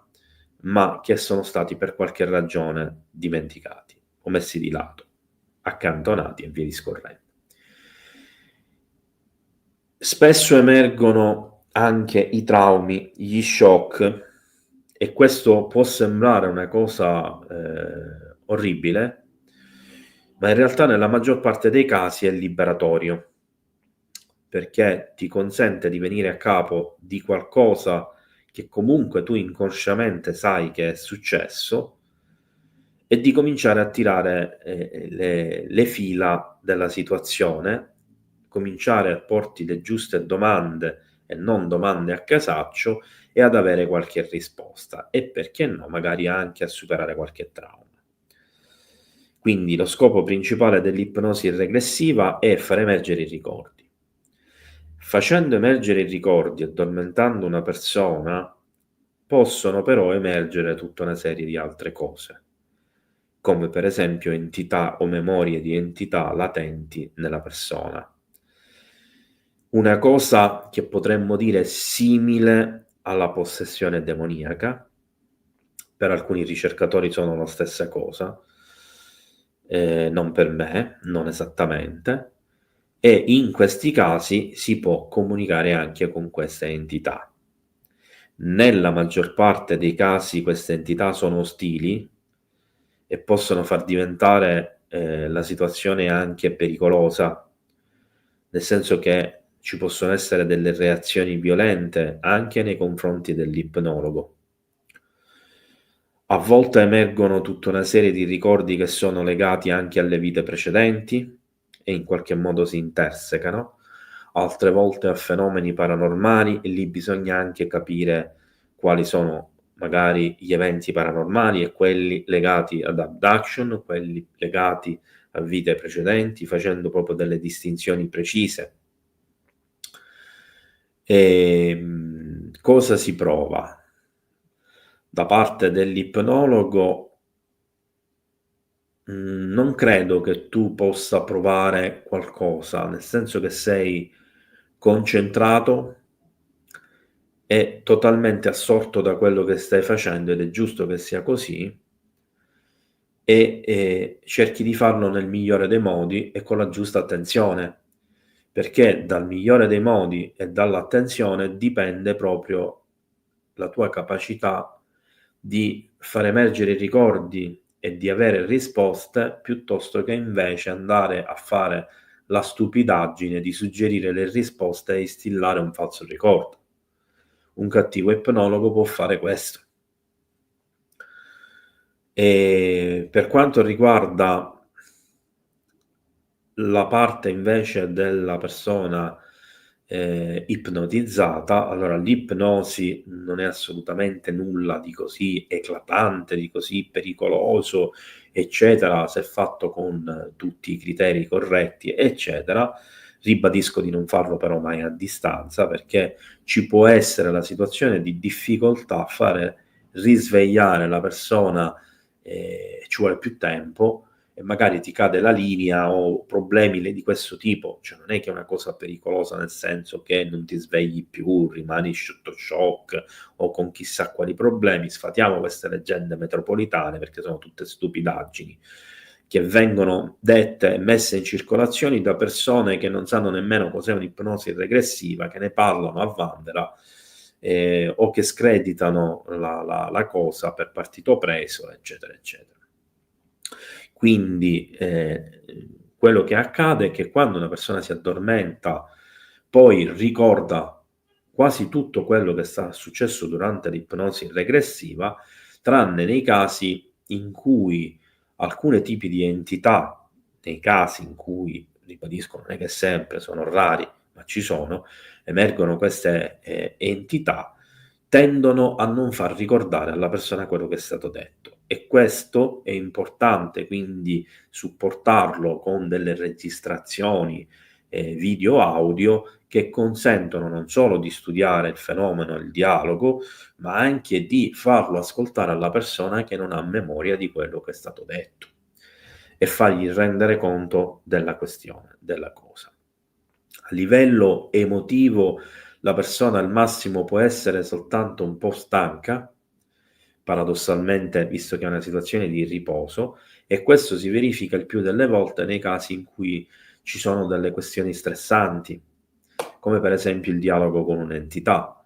ma che sono stati per qualche ragione dimenticati o messi di lato, accantonati e via discorrendo. Spesso emergono anche i traumi, gli shock, e questo può sembrare una cosa orribile, ma in realtà nella maggior parte dei casi è liberatorio, perché ti consente di venire a capo di qualcosa che comunque tu inconsciamente sai che è successo e di cominciare a tirare le fila della situazione, cominciare a porti le giuste domande e non domande a casaccio e ad avere qualche risposta e perché no, magari anche a superare qualche trauma. Quindi lo scopo principale dell'ipnosi regressiva è far emergere i ricordi. Facendo emergere i ricordi, addormentando una persona, possono però emergere tutta una serie di altre cose, come per esempio entità o memorie di entità latenti nella persona. Una cosa che potremmo dire simile alla possessione demoniaca, per alcuni ricercatori sono la stessa cosa, non per me, non esattamente, e in questi casi si può comunicare anche con queste entità. Nella maggior parte dei casi queste entità sono ostili e possono far diventare la situazione anche pericolosa, nel senso che ci possono essere delle reazioni violente anche nei confronti dell'ipnologo. A volte emergono tutta una serie di ricordi che sono legati anche alle vite precedenti e in qualche modo si intersecano, altre volte a fenomeni paranormali e lì bisogna anche capire quali sono magari gli eventi paranormali e quelli legati ad abduction, quelli legati a vite precedenti, facendo proprio delle distinzioni precise. Cosa si prova? Da parte dell'ipnologo non credo che tu possa provare qualcosa, nel senso che sei concentrato e totalmente assorto da quello che stai facendo ed è giusto che sia così e cerchi di farlo nel migliore dei modi e con la giusta attenzione, perché dal migliore dei modi e dall'attenzione dipende proprio la tua capacità di far emergere i ricordi e di avere risposte, piuttosto che invece andare a fare la stupidaggine di suggerire le risposte e instillare un falso ricordo. Un cattivo ipnologo può fare questo. E per quanto riguarda la parte invece della persona ipnotizzata, allora l'ipnosi non è assolutamente nulla di così eclatante, di così pericoloso, eccetera, se fatto con tutti i criteri corretti, eccetera. Ribadisco di non farlo però mai a distanza, perché ci può essere la situazione di difficoltà a fare risvegliare la persona, ci vuole più tempo e magari ti cade la linea o problemi di questo tipo, cioè non è che è una cosa pericolosa nel senso che non ti svegli più, rimani sotto shock o con chissà quali problemi. Sfatiamo queste leggende metropolitane perché sono tutte stupidaggini che vengono dette e messe in circolazione da persone che non sanno nemmeno cos'è un'ipnosi regressiva, che ne parlano a vanvera o che screditano la cosa per partito preso, eccetera, eccetera. Quindi quello che accade è che quando una persona si addormenta, poi ricorda quasi tutto quello che sta successo durante l'ipnosi regressiva, tranne nei casi in cui alcuni tipi di entità, nei casi in cui, ribadisco, non è che sempre, sono rari, ma ci sono, emergono queste entità, tendono a non far ricordare alla persona quello che è stato detto. E questo è importante, quindi supportarlo con delle registrazioni video audio che consentono non solo di studiare il fenomeno, il dialogo, ma anche di farlo ascoltare alla persona che non ha memoria di quello che è stato detto e fargli rendere conto della questione, della cosa. A livello emotivo la persona al massimo può essere soltanto un po' stanca, paradossalmente, visto che è una situazione di riposo, e questo si verifica il più delle volte nei casi in cui ci sono delle questioni stressanti, come per esempio il dialogo con un'entità,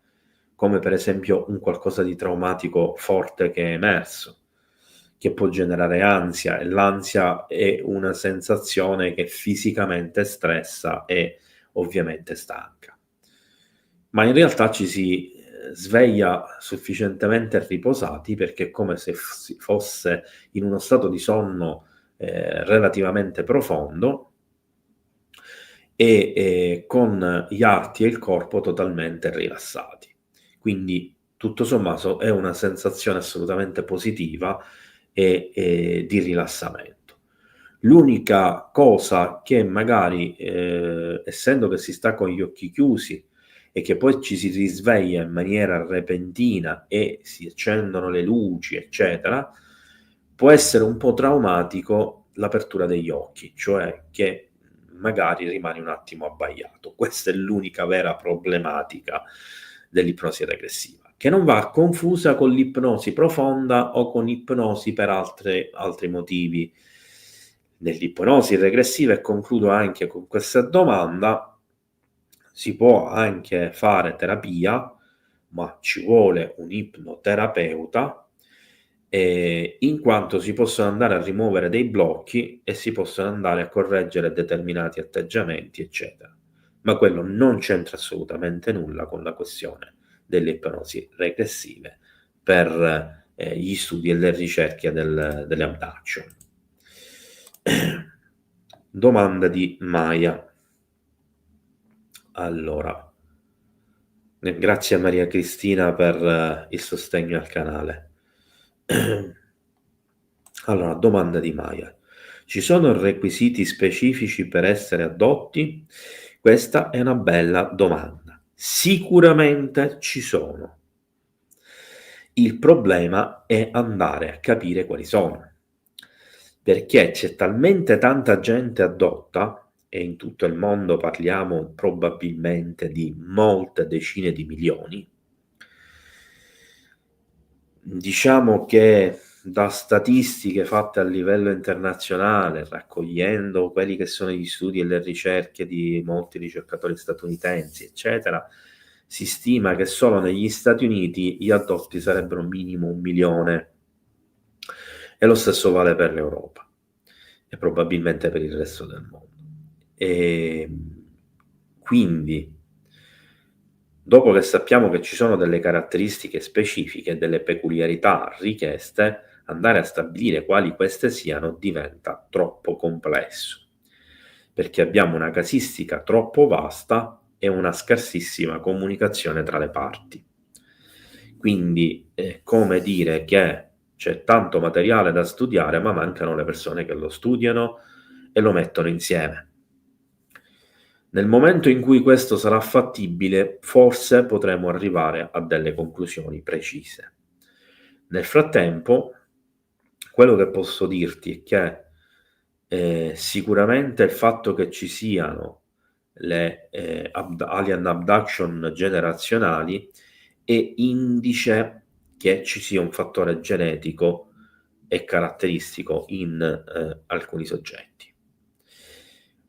come per esempio un qualcosa di traumatico forte che è emerso, che può generare ansia, e l'ansia è una sensazione che fisicamente stressa e ovviamente stanca. Ma in realtà ci si sveglia sufficientemente riposati, perché è come se si fosse in uno stato di sonno relativamente profondo e con gli arti e il corpo totalmente rilassati. Quindi tutto sommato è una sensazione assolutamente positiva e di rilassamento. L'unica cosa che magari, essendo che si sta con gli occhi chiusi e che poi ci si risveglia in maniera repentina e si accendono le luci, eccetera, può essere un po' traumatico l'apertura degli occhi, cioè che magari rimani un attimo abbagliato. Questa è l'unica vera problematica dell'ipnosi regressiva, che non va confusa con l'ipnosi profonda o con ipnosi per altri motivi. Nell'ipnosi regressiva, e concludo anche con questa domanda, si può anche fare terapia, ma ci vuole un ipnoterapeuta, in quanto si possono andare a rimuovere dei blocchi e si possono andare a correggere determinati atteggiamenti, eccetera. Ma quello non c'entra assolutamente nulla con la questione delle ipnosi regressive per gli studi e le ricerche delle abduction. Domanda di Maya. Allora, grazie a Maria Cristina per il sostegno al canale. Allora, domanda di Maya. Ci sono requisiti specifici per essere addotti? Questa è una bella domanda. Sicuramente ci sono. Il problema è andare a capire quali sono. Perché c'è talmente tanta gente addotta, e in tutto il mondo parliamo probabilmente di molte decine di milioni. Diciamo che da statistiche fatte a livello internazionale, raccogliendo quelli che sono gli studi e le ricerche di molti ricercatori statunitensi, eccetera, si stima che solo negli Stati Uniti gli addotti sarebbero minimo 1 milione, e lo stesso vale per l'Europa e probabilmente per il resto del mondo. E quindi, dopo che sappiamo che ci sono delle caratteristiche specifiche, delle peculiarità richieste, andare a stabilire quali queste siano diventa troppo complesso, perché abbiamo una casistica troppo vasta e una scarsissima comunicazione tra le parti. Quindi è come dire che c'è tanto materiale da studiare, ma mancano le persone che lo studiano e lo mettono insieme. Nel momento in cui questo sarà fattibile, forse potremo arrivare a delle conclusioni precise. Nel frattempo, quello che posso dirti è che sicuramente il fatto che ci siano le alien abduction generazionali è indice che ci sia un fattore genetico e caratteristico in alcuni soggetti.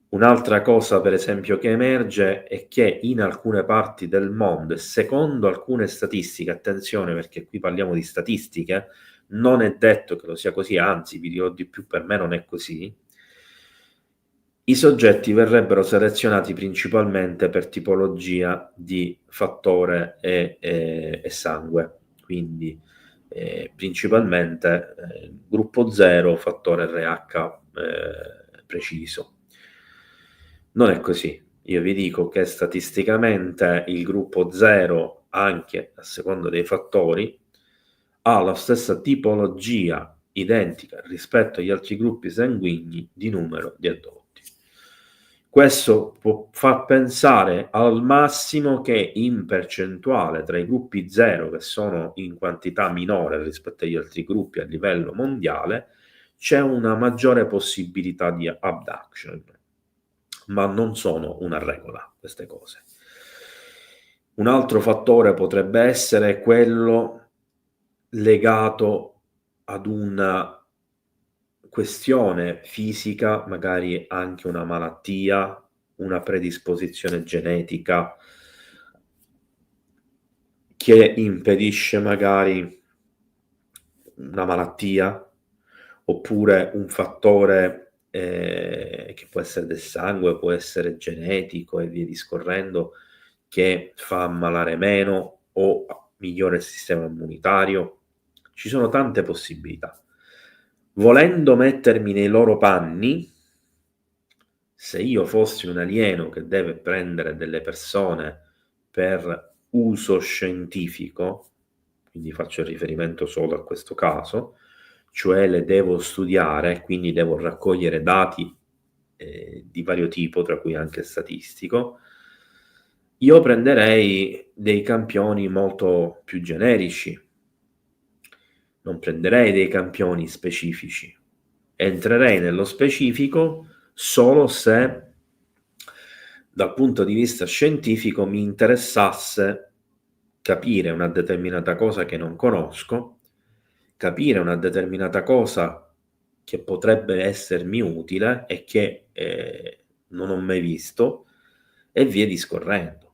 Un'altra cosa, per esempio, che emerge è che in alcune parti del mondo, e secondo alcune statistiche, attenzione perché qui parliamo di statistiche, non è detto che lo sia così, anzi vi dirò di più, per me non è così, i soggetti verrebbero selezionati principalmente per tipologia di fattore e sangue, quindi principalmente gruppo 0, fattore RH preciso. Non è così. Io vi dico che statisticamente il gruppo 0, anche a seconda dei fattori, ha la stessa tipologia identica rispetto agli altri gruppi sanguigni di numero di addotti. Questo può far pensare al massimo che in percentuale tra i gruppi 0, che sono in quantità minore rispetto agli altri gruppi a livello mondiale, c'è una maggiore possibilità di abduction, ma non sono una regola queste cose. Un altro fattore potrebbe essere quello legato ad una questione fisica, magari anche una malattia, una predisposizione genetica che impedisce magari una malattia, oppure un fattore che può essere del sangue, può essere genetico e via discorrendo, che fa ammalare meno o migliora il sistema immunitario. Ci sono tante possibilità. Volendo mettermi nei loro panni, Se io fossi un alieno che deve prendere delle persone per uso scientifico, quindi faccio riferimento solo a questo caso, cioè le devo studiare, quindi devo raccogliere dati di vario tipo, tra cui anche statistico, io prenderei dei campioni molto più generici, non prenderei dei campioni specifici, entrerei nello specifico solo se dal punto di vista scientifico mi interessasse capire una determinata cosa che non conosco, capire una determinata cosa che potrebbe essermi utile e che non ho mai visto, e via discorrendo.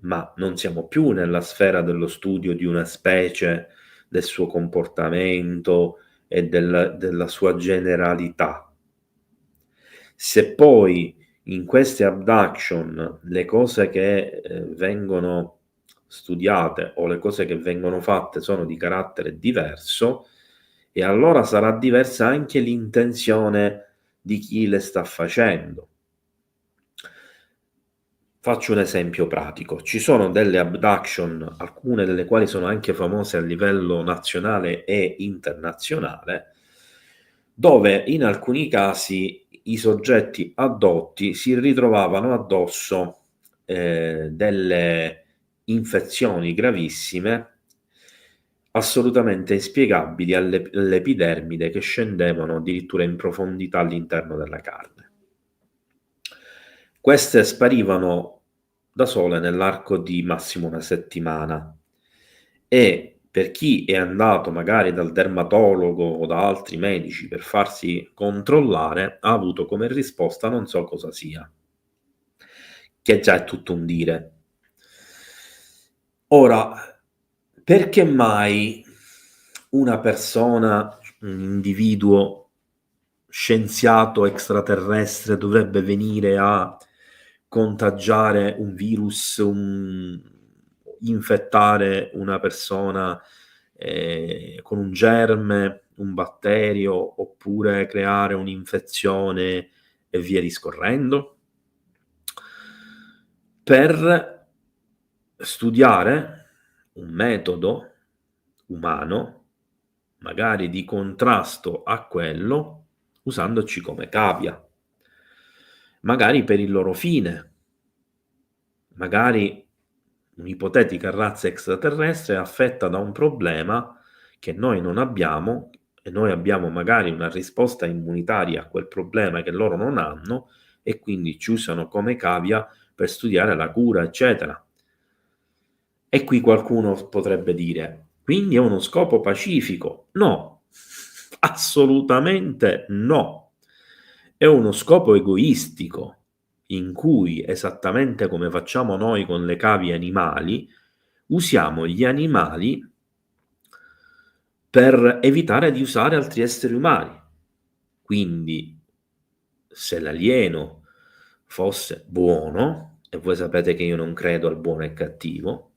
Ma non siamo più nella sfera dello studio di una specie, del suo comportamento e della sua generalità. Se poi in queste abduction le cose che vengono studiate o le cose che vengono fatte sono di carattere diverso, e allora sarà diversa anche l'intenzione di chi le sta facendo. Faccio un esempio pratico. Ci sono delle abduction, alcune delle quali sono anche famose a livello nazionale e internazionale, dove in alcuni casi i soggetti addotti si ritrovavano addosso delle infezioni gravissime, assolutamente inspiegabili all'epidermide, che scendevano addirittura in profondità all'interno della carne. Queste sparivano da sole nell'arco di massimo una settimana, e per chi è andato magari dal dermatologo o da altri medici per farsi controllare ha avuto come risposta non so cosa sia, che già è tutto un dire. Ora, perché mai una persona, un individuo scienziato extraterrestre dovrebbe venire a contagiare un virus, infettare una persona con un germe, un batterio, oppure creare un'infezione e via discorrendo? Per studiare un metodo umano, magari di contrasto a quello, usandoci come cavia, magari per il loro fine. Magari un'ipotetica razza extraterrestre è affetta da un problema che noi non abbiamo, e noi abbiamo magari una risposta immunitaria a quel problema che loro non hanno, e quindi ci usano come cavia per studiare la cura, eccetera. E qui qualcuno potrebbe dire: quindi è uno scopo pacifico? No, assolutamente no. È uno scopo egoistico, in cui, esattamente come facciamo noi con le cavie animali, usiamo gli animali per evitare di usare altri esseri umani. Quindi, se l'alieno fosse buono, e voi sapete che io non credo al buono e cattivo,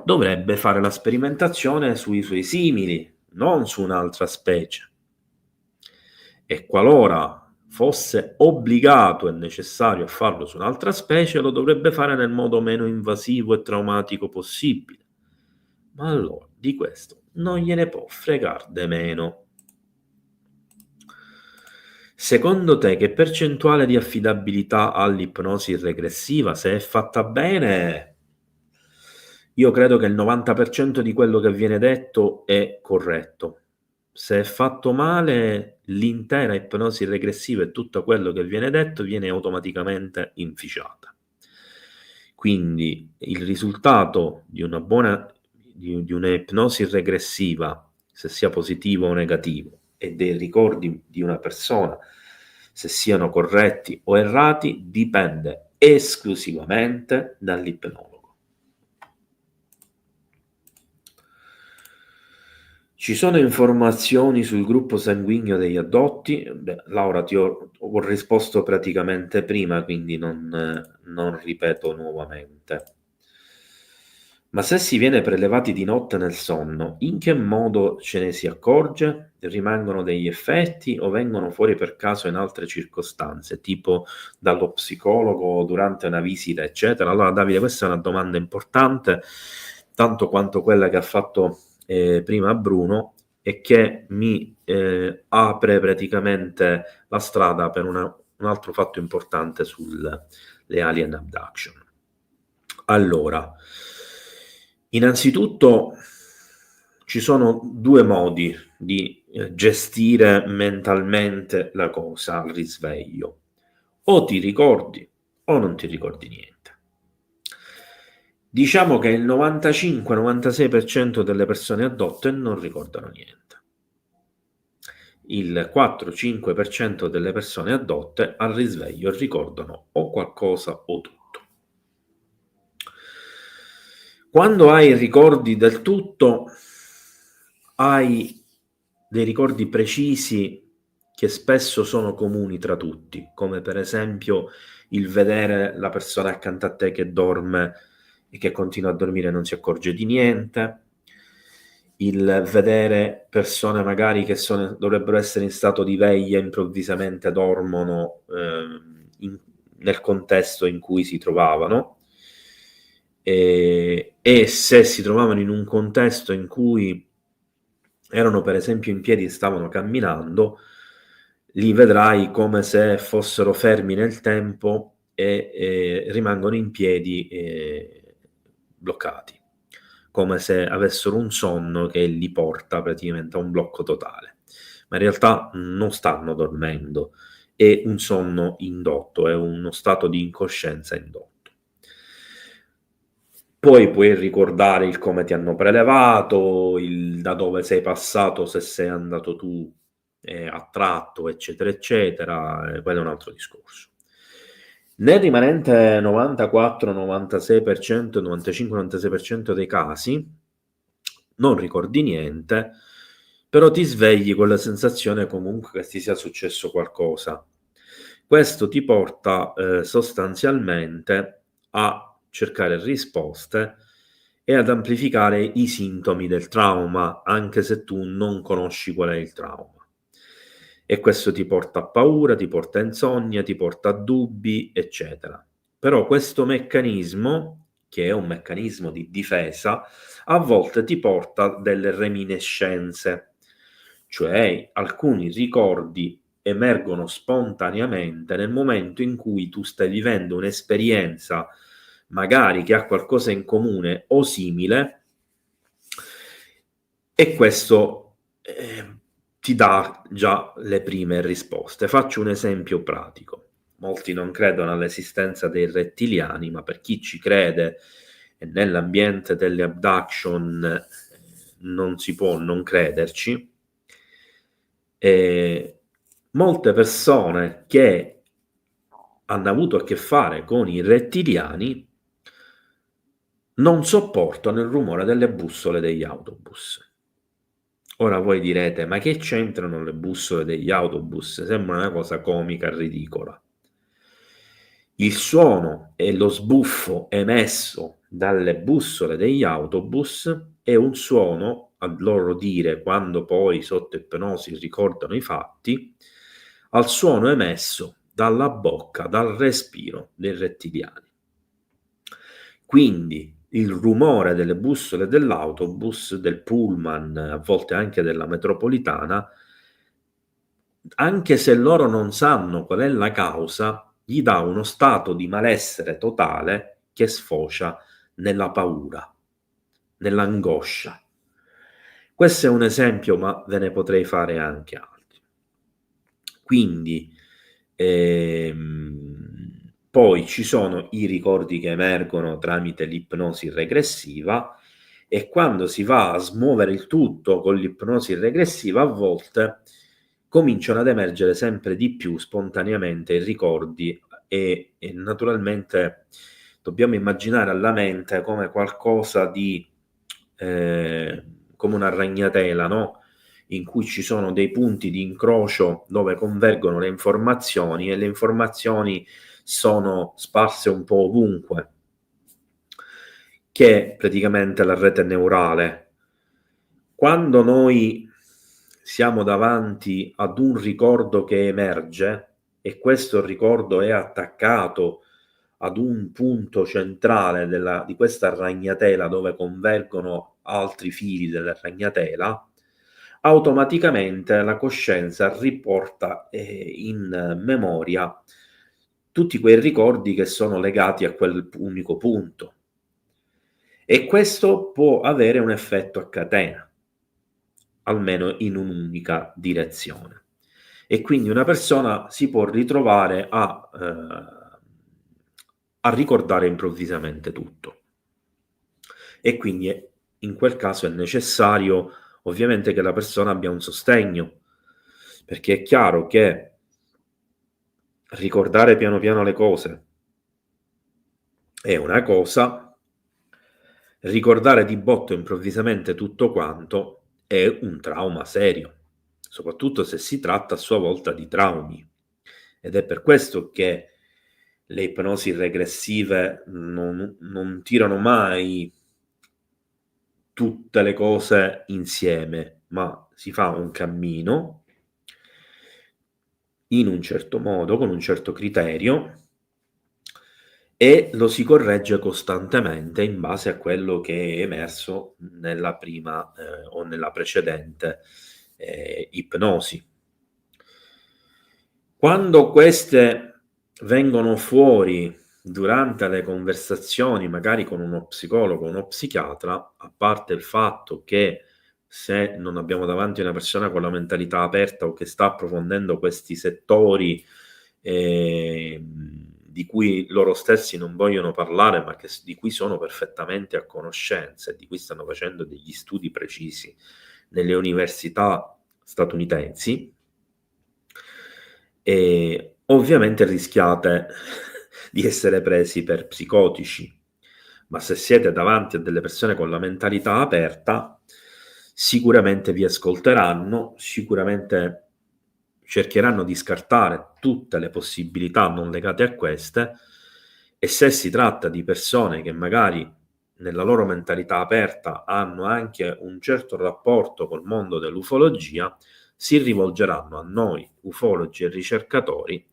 dovrebbe fare la sperimentazione sui suoi simili, non su un'altra specie. E qualora fosse obbligato e necessario a farlo su un'altra specie, lo dovrebbe fare nel modo meno invasivo e traumatico possibile. Ma allora di questo non gliene può fregar de meno. Secondo te che percentuale di affidabilità ha l'ipnosi regressiva? Se è fatta bene, io credo che il 90% di quello che viene detto è corretto. Se è fatto male, l'intera ipnosi regressiva e tutto quello che viene detto viene automaticamente inficiata. Quindi il risultato di una buona di un'ipnosi regressiva, se sia positivo o negativo, e dei ricordi di una persona, se siano corretti o errati, dipende esclusivamente dall'ipnologo. Ci sono informazioni sul gruppo sanguigno degli addotti? Beh, Laura, ti ho risposto praticamente prima, quindi non ripeto nuovamente. Ma se si viene prelevati di notte nel sonno, in che modo ce ne si accorge? Rimangono degli effetti o vengono fuori per caso in altre circostanze, tipo dallo psicologo durante una visita, eccetera? Allora, Davide, questa è una domanda importante, tanto quanto quella che ha fatto prima Bruno, e che mi apre praticamente la strada per un altro fatto importante sulle alien abduction. Allora, innanzitutto ci sono due modi di gestire mentalmente la cosa al risveglio: o ti ricordi o non ti ricordi niente. Diciamo che il 95-96% delle persone addotte non ricordano niente. Il 4-5% delle persone addotte al risveglio ricordano o qualcosa o tutto. Quando hai ricordi del tutto, hai dei ricordi precisi che spesso sono comuni tra tutti, come per esempio il vedere la persona accanto a te che dorme e che continua a dormire e non si accorge di niente, il vedere persone magari che dovrebbero essere in stato di veglia, improvvisamente dormono nel contesto in cui si trovavano, e se si trovavano in un contesto in cui erano per esempio in piedi e stavano camminando, li vedrai come se fossero fermi nel tempo e rimangono in piedi bloccati, come se avessero un sonno che li porta praticamente a un blocco totale, ma in realtà non stanno dormendo, è un sonno indotto, è uno stato di incoscienza indotto. Poi puoi ricordare il come ti hanno prelevato, da dove sei passato, se sei andato tu attratto, eccetera, eccetera, quello è un altro discorso. Nel rimanente 94-96%, 95-96% dei casi non ricordi niente, però ti svegli con la sensazione comunque che ti sia successo qualcosa. Questo ti porta sostanzialmente a cercare risposte e ad amplificare i sintomi del trauma, anche se tu non conosci qual è il trauma. E questo ti porta a paura, ti porta a insonnia, ti porta a dubbi, eccetera. Però questo meccanismo, che è un meccanismo di difesa, a volte ti porta delle reminiscenze, cioè alcuni ricordi emergono spontaneamente nel momento in cui tu stai vivendo un'esperienza magari che ha qualcosa in comune o simile, e questo ti dà già le prime risposte. Faccio un esempio pratico. Molti non credono all'esistenza dei rettiliani, ma per chi ci crede e nell'ambiente delle abduction non si può non crederci, molte persone che hanno avuto a che fare con i rettiliani non sopportano il rumore delle bussole degli autobus. Ora voi direte, ma che c'entrano le bussole degli autobus? Sembra una cosa comica, ridicola. Il suono e lo sbuffo emesso dalle bussole degli autobus è un suono, a loro dire, quando poi sotto ipnosi ricordano i fatti, al suono emesso dalla bocca, dal respiro dei rettiliani. Quindi il rumore delle bussole dell'autobus, del pullman, a volte anche della metropolitana, anche se loro non sanno qual è la causa, gli dà uno stato di malessere totale che sfocia nella paura, nell'angoscia. Questo è un esempio, ma ve ne potrei fare anche altri. Quindi poi ci sono i ricordi che emergono tramite l'ipnosi regressiva, e quando si va a smuovere il tutto con l'ipnosi regressiva, a volte cominciano ad emergere sempre di più spontaneamente i ricordi e naturalmente dobbiamo immaginare alla mente come qualcosa di come una ragnatela, no? In cui ci sono dei punti di incrocio dove convergono le informazioni, e le informazioni sono sparse un po' ovunque. che è praticamente la rete neurale. Quando noi siamo davanti ad un ricordo che emerge e questo ricordo è attaccato ad un punto centrale di questa ragnatela dove convergono altri fili della ragnatela, automaticamente la coscienza riporta in memoria tutti quei ricordi che sono legati a quel unico punto. E questo può avere un effetto a catena, almeno in un'unica direzione. E quindi una persona si può ritrovare a ricordare improvvisamente tutto. E quindi in quel caso è necessario ovviamente che la persona abbia un sostegno, perché è chiaro che ricordare piano piano le cose è una cosa, ricordare di botto improvvisamente tutto quanto è un trauma serio, soprattutto se si tratta a sua volta di traumi. Ed è per questo che le ipnosi regressive non tirano mai tutte le cose insieme, ma si fa un cammino in un certo modo, con un certo criterio, e lo si corregge costantemente in base a quello che è emerso nella prima o nella precedente ipnosi. Quando queste vengono fuori durante le conversazioni, magari con uno psicologo o uno psichiatra, a parte il fatto che se non abbiamo davanti una persona con la mentalità aperta o che sta approfondendo questi settori di cui loro stessi non vogliono parlare, ma di cui sono perfettamente a conoscenza e di cui stanno facendo degli studi precisi nelle università statunitensi, e ovviamente rischiate di essere presi per psicotici, ma se siete davanti a delle persone con la mentalità aperta, sicuramente vi ascolteranno, sicuramente cercheranno di scartare tutte le possibilità non legate a queste, e se si tratta di persone che magari nella loro mentalità aperta hanno anche un certo rapporto col mondo dell'ufologia, si rivolgeranno a noi ufologi e ricercatori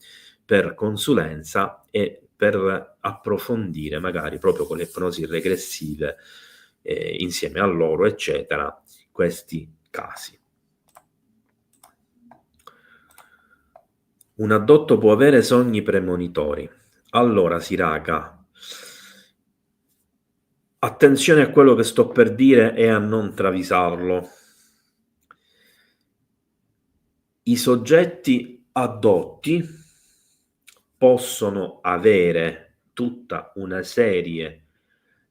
per consulenza e per approfondire magari proprio con le ipnosi regressive insieme a loro eccetera questi casi. Un addotto può avere sogni premonitori. Allora, Siraca, attenzione a quello che sto per dire e a non travisarlo. I soggetti addotti possono avere tutta una serie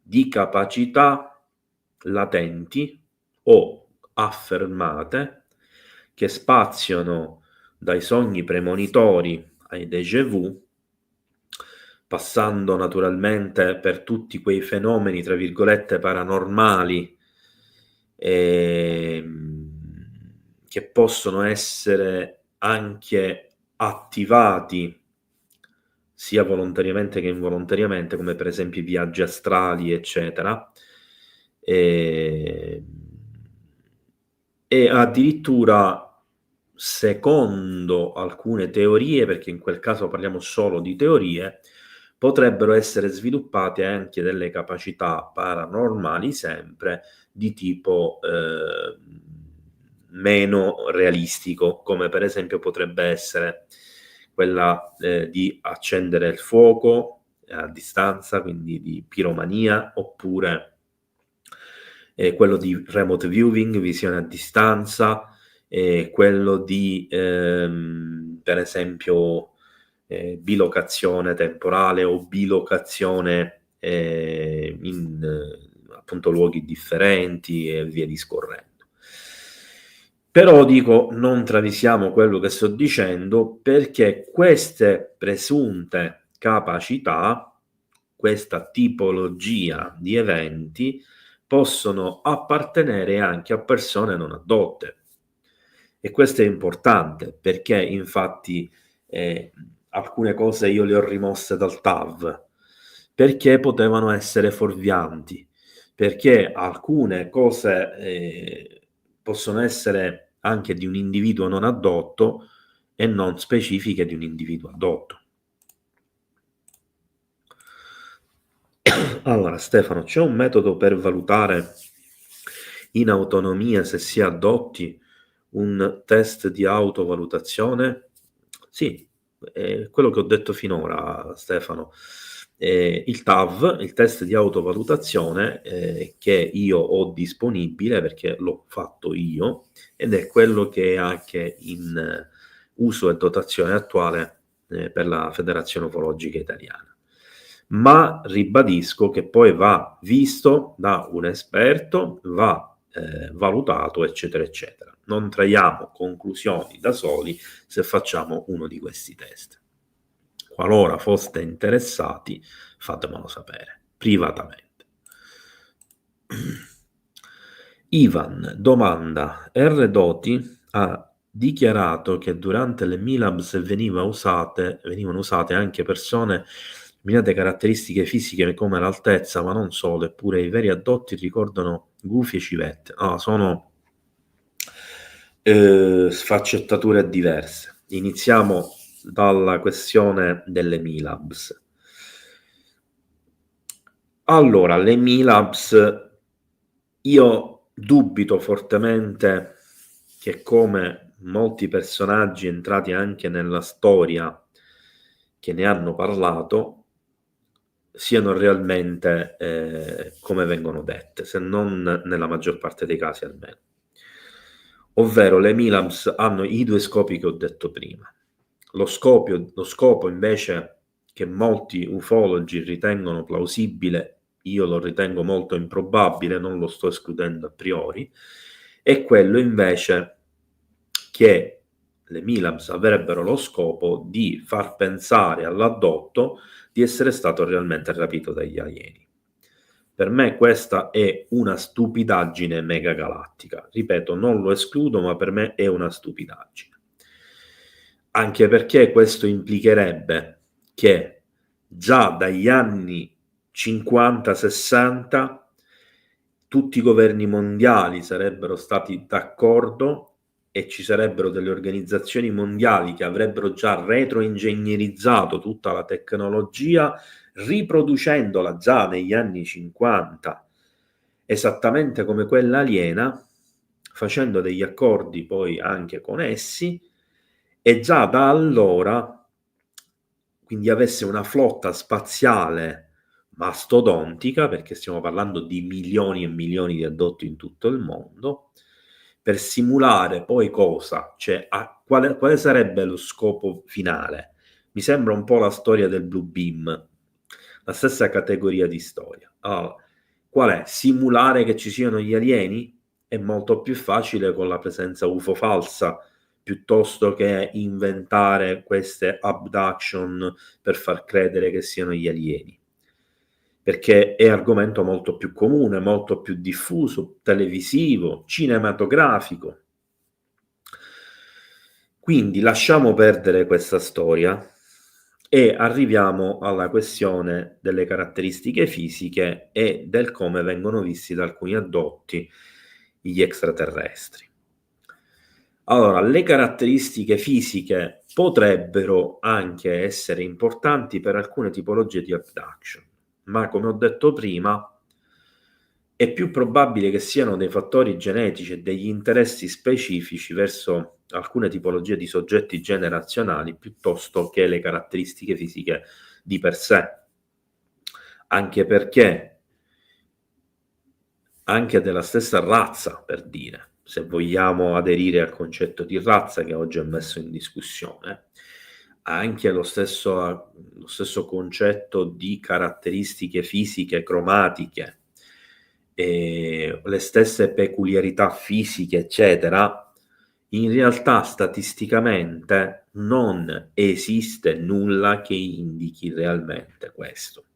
di capacità latenti o affermate che spaziano dai sogni premonitori ai déjà vu, passando naturalmente per tutti quei fenomeni, tra virgolette, paranormali, che possono essere anche attivati sia volontariamente che involontariamente, come per esempio i viaggi astrali, eccetera, e addirittura, secondo alcune teorie, perché in quel caso parliamo solo di teorie, potrebbero essere sviluppate anche delle capacità paranormali sempre di tipo meno realistico, come per esempio potrebbe essere quella di accendere il fuoco a distanza, quindi di piromania, oppure quello di remote viewing, visione a distanza, quello di per esempio bilocazione temporale o bilocazione in appunto luoghi differenti e via discorrendo. Però dico, non travisiamo quello che sto dicendo, perché queste presunte capacità, questa tipologia di eventi, possono appartenere anche a persone non addotte. E questo è importante, perché infatti alcune cose io le ho rimosse dal TAV, perché potevano essere fuorvianti. perché alcune cose possono essere anche di un individuo non addotto e non specifiche di un individuo addotto. Allora, Stefano, c'è un metodo per valutare in autonomia se si adotti un test di autovalutazione? Sì, è quello che ho detto finora, Stefano. Il TAV, il test di autovalutazione che io ho disponibile perché l'ho fatto io, ed è quello che è anche in uso e dotazione attuale per la Federazione Ufologica Italiana. Ma ribadisco che poi va visto da un esperto, va valutato, eccetera, eccetera. Non traiamo conclusioni da soli se facciamo uno di questi test. Qualora foste interessati, fatemelo sapere privatamente. Ivan domanda: R. Doti ha dichiarato che durante le Milabs venivano usate anche persone determinate caratteristiche fisiche come l'altezza, ma non solo, eppure i veri addotti ricordano gufi e civette. Sono sfaccettature diverse. Iniziamo dalla questione delle Milabs. Allora, le Milabs, io dubito fortemente che, come molti personaggi entrati anche nella storia che ne hanno parlato, siano realmente come vengono dette, se non nella maggior parte dei casi almeno. Ovvero, le Milabs hanno i due scopi che ho detto prima. Lo scopo invece che molti ufologi ritengono plausibile, io lo ritengo molto improbabile, non lo sto escludendo a priori, è quello invece che le Milabs avrebbero lo scopo di far pensare all'addotto di essere stato realmente rapito dagli alieni. Per me questa è una stupidaggine megagalattica. Ripeto, non lo escludo, ma per me è una stupidaggine. Anche perché questo implicherebbe che già dagli anni 50-60 tutti i governi mondiali sarebbero stati d'accordo e ci sarebbero delle organizzazioni mondiali che avrebbero già retroingegnerizzato tutta la tecnologia, riproducendola già negli anni 50, esattamente come quella aliena, facendo degli accordi poi anche con essi, e già da allora quindi avesse una flotta spaziale mastodontica, perché stiamo parlando di milioni e milioni di addotti in tutto il mondo, per simulare poi cosa? Cioè, quale sarebbe lo scopo finale? Mi sembra un po' la storia del Blue Beam, la stessa categoria di storia. Allora, qual è? Simulare che ci siano gli alieni? È molto più facile con la presenza UFO falsa, piuttosto che inventare queste abduction per far credere che siano gli alieni, perché è argomento molto più comune, molto più diffuso, televisivo, cinematografico. Quindi lasciamo perdere questa storia e arriviamo alla questione delle caratteristiche fisiche e del come vengono visti da alcuni addotti gli extraterrestri. Allora, le caratteristiche fisiche potrebbero anche essere importanti per alcune tipologie di abduction, ma come ho detto prima, è più probabile che siano dei fattori genetici e degli interessi specifici verso alcune tipologie di soggetti generazionali piuttosto che le caratteristiche fisiche di per sé. Anche perché anche della stessa razza, per dire, se vogliamo aderire al concetto di razza che oggi è messo in discussione, anche lo stesso concetto di caratteristiche fisiche cromatiche, le stesse peculiarità fisiche, eccetera, in realtà statisticamente non esiste nulla che indichi realmente questo.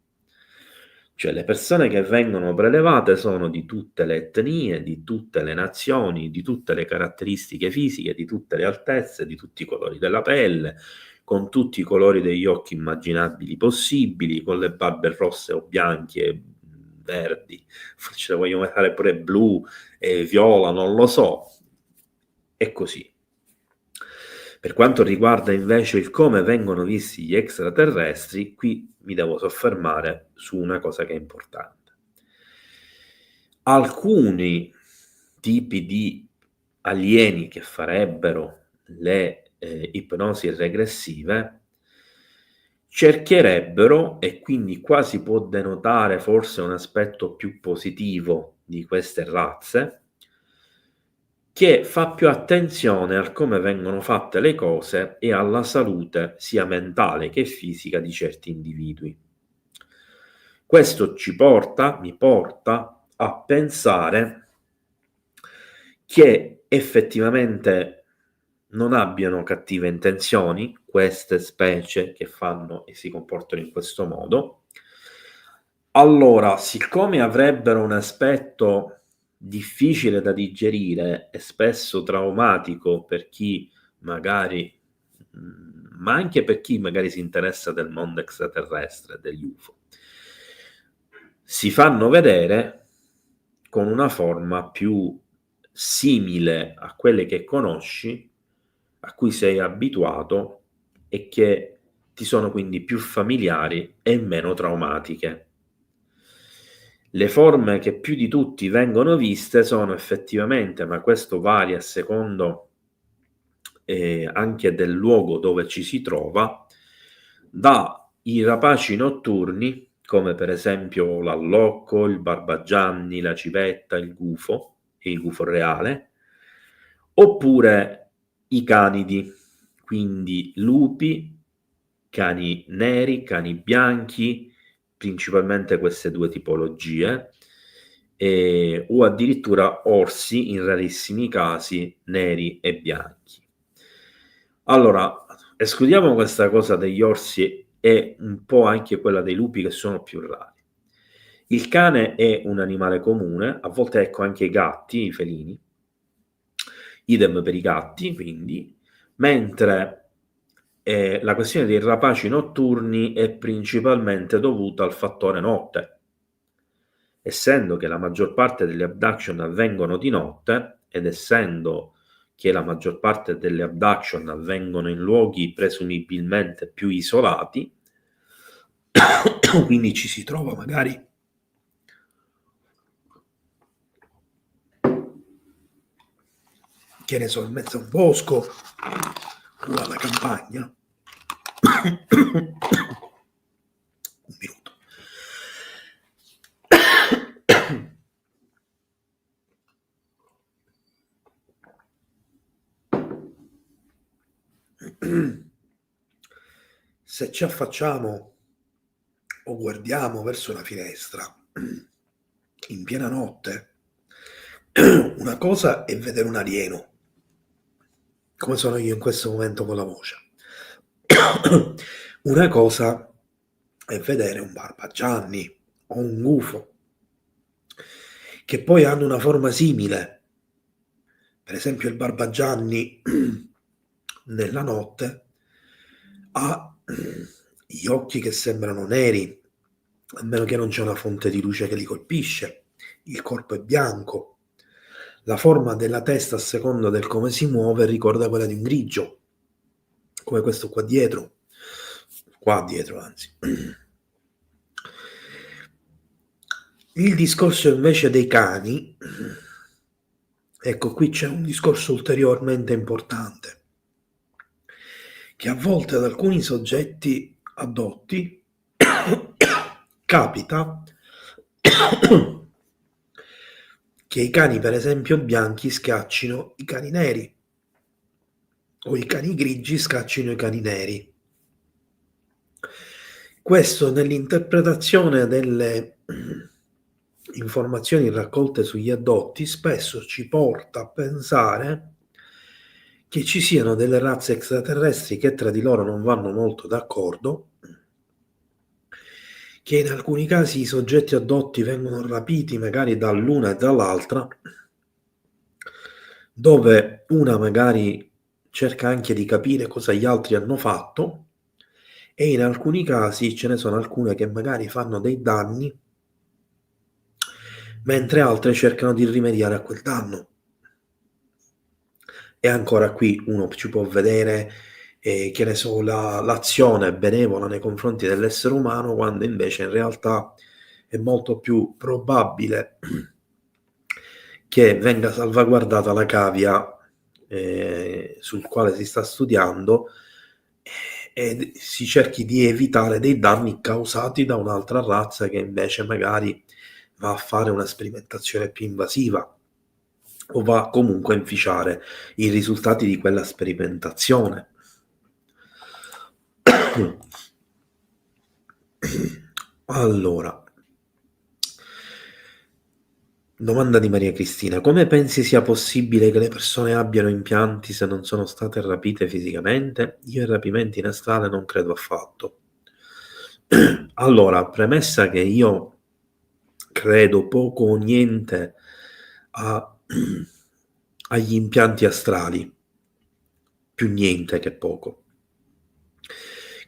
Cioè, le persone che vengono prelevate sono di tutte le etnie, di tutte le nazioni, di tutte le caratteristiche fisiche, di tutte le altezze, di tutti i colori della pelle, con tutti i colori degli occhi immaginabili possibili, con le barbe rosse o bianche, verdi, ce le vogliono fare pure blu, viola, non lo so, e così. Per quanto riguarda invece il come vengono visti gli extraterrestri, qui mi devo soffermare su una cosa che è importante. Alcuni tipi di alieni che farebbero le ipnosi regressive cercherebbero, e quindi qua si può denotare forse un aspetto più positivo di queste razze, che fa più attenzione al come vengono fatte le cose e alla salute sia mentale che fisica di certi individui. Questo mi porta a pensare che effettivamente non abbiano cattive intenzioni queste specie che fanno e si comportano in questo modo. Allora, siccome avrebbero un aspetto difficile da digerire e spesso traumatico per chi magari, ma anche per chi magari si interessa del mondo extraterrestre, degli UFO, si fanno vedere con una forma più simile a quelle che conosci, a cui sei abituato e che ti sono quindi più familiari e meno traumatiche. Le forme che più di tutti vengono viste sono effettivamente, ma questo varia a secondo anche del luogo dove ci si trova, dai rapaci notturni, come per esempio l'allocco, il barbagianni, la civetta, il gufo e il gufo reale, oppure i canidi, quindi lupi, cani neri, cani bianchi, principalmente queste due tipologie, o addirittura orsi, in rarissimi casi, neri e bianchi. Allora, escludiamo questa cosa degli orsi e un po' anche quella dei lupi, che sono più rari. Il cane è un animale comune, a volte ecco anche i gatti, i felini, idem per i gatti, quindi, mentre la questione dei rapaci notturni è principalmente dovuta al fattore notte, essendo che la maggior parte delle abduction avvengono di notte ed essendo che la maggior parte delle abduction avvengono in luoghi presumibilmente più isolati, quindi ci si trova magari che ne so, in mezzo a un bosco o alla campagna. Un minuto. Se ci affacciamo o guardiamo verso la finestra in piena notte, una cosa è vedere un alieno, come sono io in questo momento con la voce. Una cosa è vedere un barbagianni o un gufo, che poi hanno una forma simile. Per esempio il barbagianni nella notte ha gli occhi che sembrano neri, a meno che non c'è una fonte di luce che li colpisce. Il corpo è bianco. La forma della testa, a seconda del come si muove, ricorda quella di un grigio, come questo qua dietro anzi. Il discorso invece dei cani, ecco, qui c'è un discorso ulteriormente importante, che a volte ad alcuni soggetti addotti capita che i cani, per esempio bianchi, scaccino i cani neri, o i cani grigi scaccino i cani neri. Questo nell'interpretazione delle informazioni raccolte sugli addotti spesso ci porta a pensare che ci siano delle razze extraterrestri che tra di loro non vanno molto d'accordo, che in alcuni casi i soggetti addotti vengono rapiti magari dall'una e dall'altra, dove una magari cerca anche di capire cosa gli altri hanno fatto, e in alcuni casi ce ne sono alcune che magari fanno dei danni mentre altre cercano di rimediare a quel danno. E ancora qui uno ci può vedere, che ne so, l'azione benevola nei confronti dell'essere umano, quando invece in realtà è molto più probabile che venga salvaguardata la cavia sul quale si sta studiando e si cerchi di evitare dei danni causati da un'altra razza che invece magari va a fare una sperimentazione più invasiva o va comunque a inficiare i risultati di quella sperimentazione. Allora, domanda di Maria Cristina: come pensi sia possibile che le persone abbiano impianti se non sono state rapite fisicamente? Io ai rapimenti in astrale non credo affatto. Allora, premessa che io credo poco o niente agli impianti astrali, più niente che poco.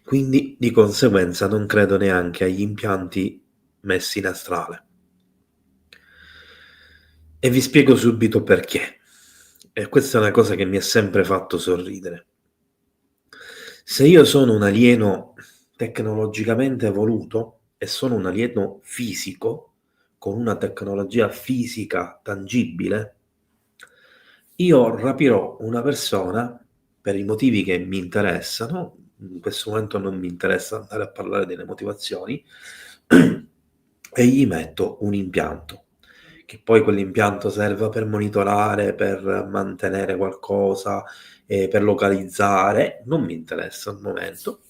Quindi di conseguenza non credo neanche agli impianti messi in astrale. E vi spiego subito perché. E questa è una cosa che mi ha sempre fatto sorridere. Se io sono un alieno tecnologicamente evoluto e sono un alieno fisico, con una tecnologia fisica tangibile, io rapirò una persona per i motivi che mi interessano. In questo momento non mi interessa andare a parlare delle motivazioni, e gli metto un impianto, che poi quell'impianto serva per monitorare, per mantenere qualcosa, per localizzare, non mi interessa al momento.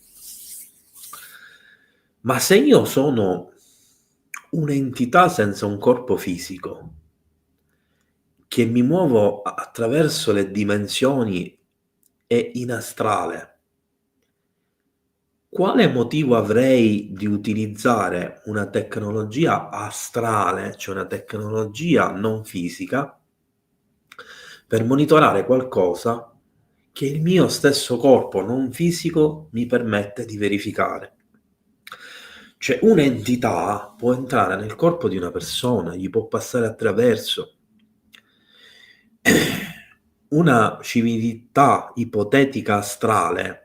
Ma se io sono un'entità senza un corpo fisico, che mi muovo attraverso le dimensioni e in astrale, quale motivo avrei di utilizzare una tecnologia astrale, cioè una tecnologia non fisica, per monitorare qualcosa che il mio stesso corpo non fisico mi permette di verificare? Cioè, un'entità può entrare nel corpo di una persona, gli può passare attraverso. Una civiltà ipotetica astrale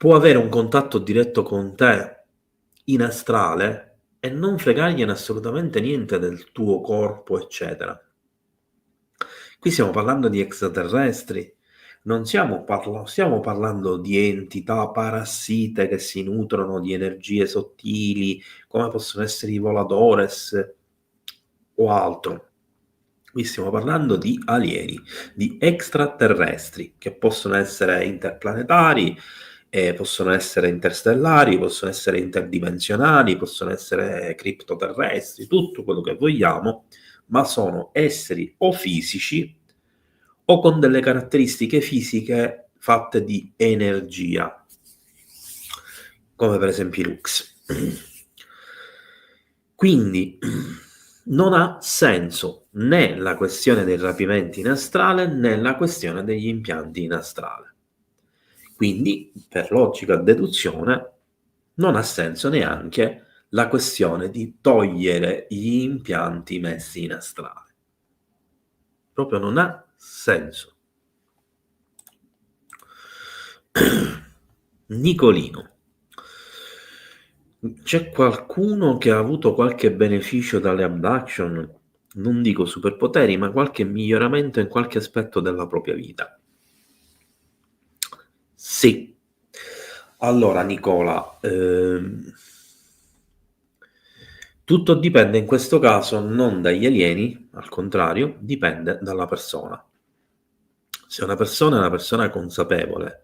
può avere un contatto diretto con te in astrale e non fregargliene assolutamente niente del tuo corpo, eccetera. Qui stiamo parlando di extraterrestri, non stiamo parlando di entità parassite che si nutrono di energie sottili, come possono essere i voladores o altro. Qui stiamo parlando di alieni, di extraterrestri, che possono essere interplanetari, possono essere interstellari, possono essere interdimensionali, possono essere criptoterrestri, tutto quello che vogliamo, ma sono esseri o fisici o con delle caratteristiche fisiche fatte di energia, come per esempio i Lux. Quindi non ha senso né la questione dei rapimenti in astrale né la questione degli impianti in astrale. Quindi, per logica deduzione, non ha senso neanche la questione di togliere gli impianti messi in astrale. Proprio non ha senso. Nicolino: c'è qualcuno che ha avuto qualche beneficio dalle abduction? Non dico superpoteri, ma qualche miglioramento in qualche aspetto della propria vita? Sì. Allora, Nicola, tutto dipende in questo caso non dagli alieni, al contrario, dipende dalla persona. Se una persona è una persona consapevole,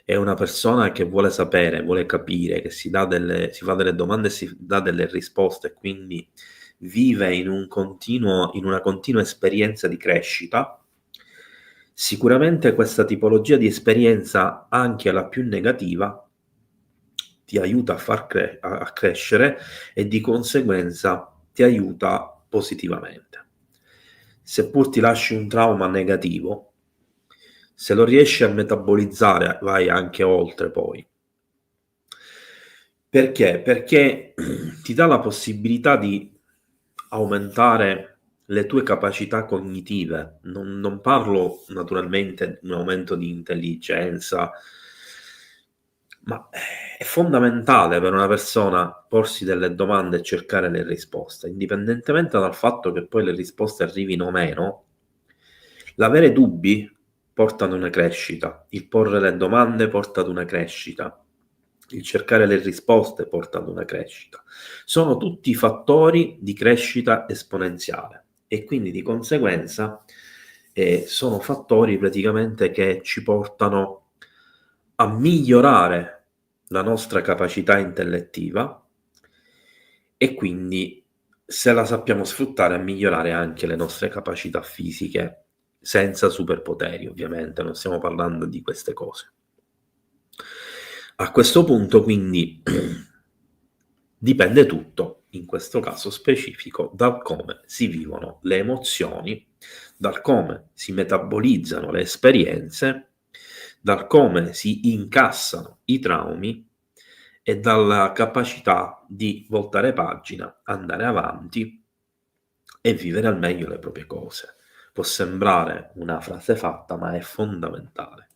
è una persona che vuole sapere, vuole capire, che si fa delle domande e si dà delle risposte, e quindi vive in una continua esperienza di crescita, sicuramente questa tipologia di esperienza, anche la più negativa, ti aiuta a crescere e di conseguenza ti aiuta positivamente. Seppur ti lasci un trauma negativo, se lo riesci a metabolizzare vai anche oltre poi. Perché? Perché ti dà la possibilità di aumentare le tue capacità cognitive. Non parlo naturalmente di un aumento di intelligenza, ma è fondamentale per una persona porsi delle domande e cercare le risposte, indipendentemente dal fatto che poi le risposte arrivino o meno. L'avere dubbi porta ad una crescita, il porre le domande porta ad una crescita, il cercare le risposte porta ad una crescita. Sono tutti fattori di crescita esponenziale e quindi di conseguenza sono fattori praticamente che ci portano a migliorare la nostra capacità intellettiva e quindi, se la sappiamo sfruttare, a migliorare anche le nostre capacità fisiche, senza superpoteri, ovviamente, non stiamo parlando di queste cose. A questo punto, quindi, dipende tutto, in questo caso specifico, dal come si vivono le emozioni, dal come si metabolizzano le esperienze, dal come si incassano i traumi e dalla capacità di voltare pagina, andare avanti e vivere al meglio le proprie cose. Può sembrare una frase fatta, ma è fondamentale.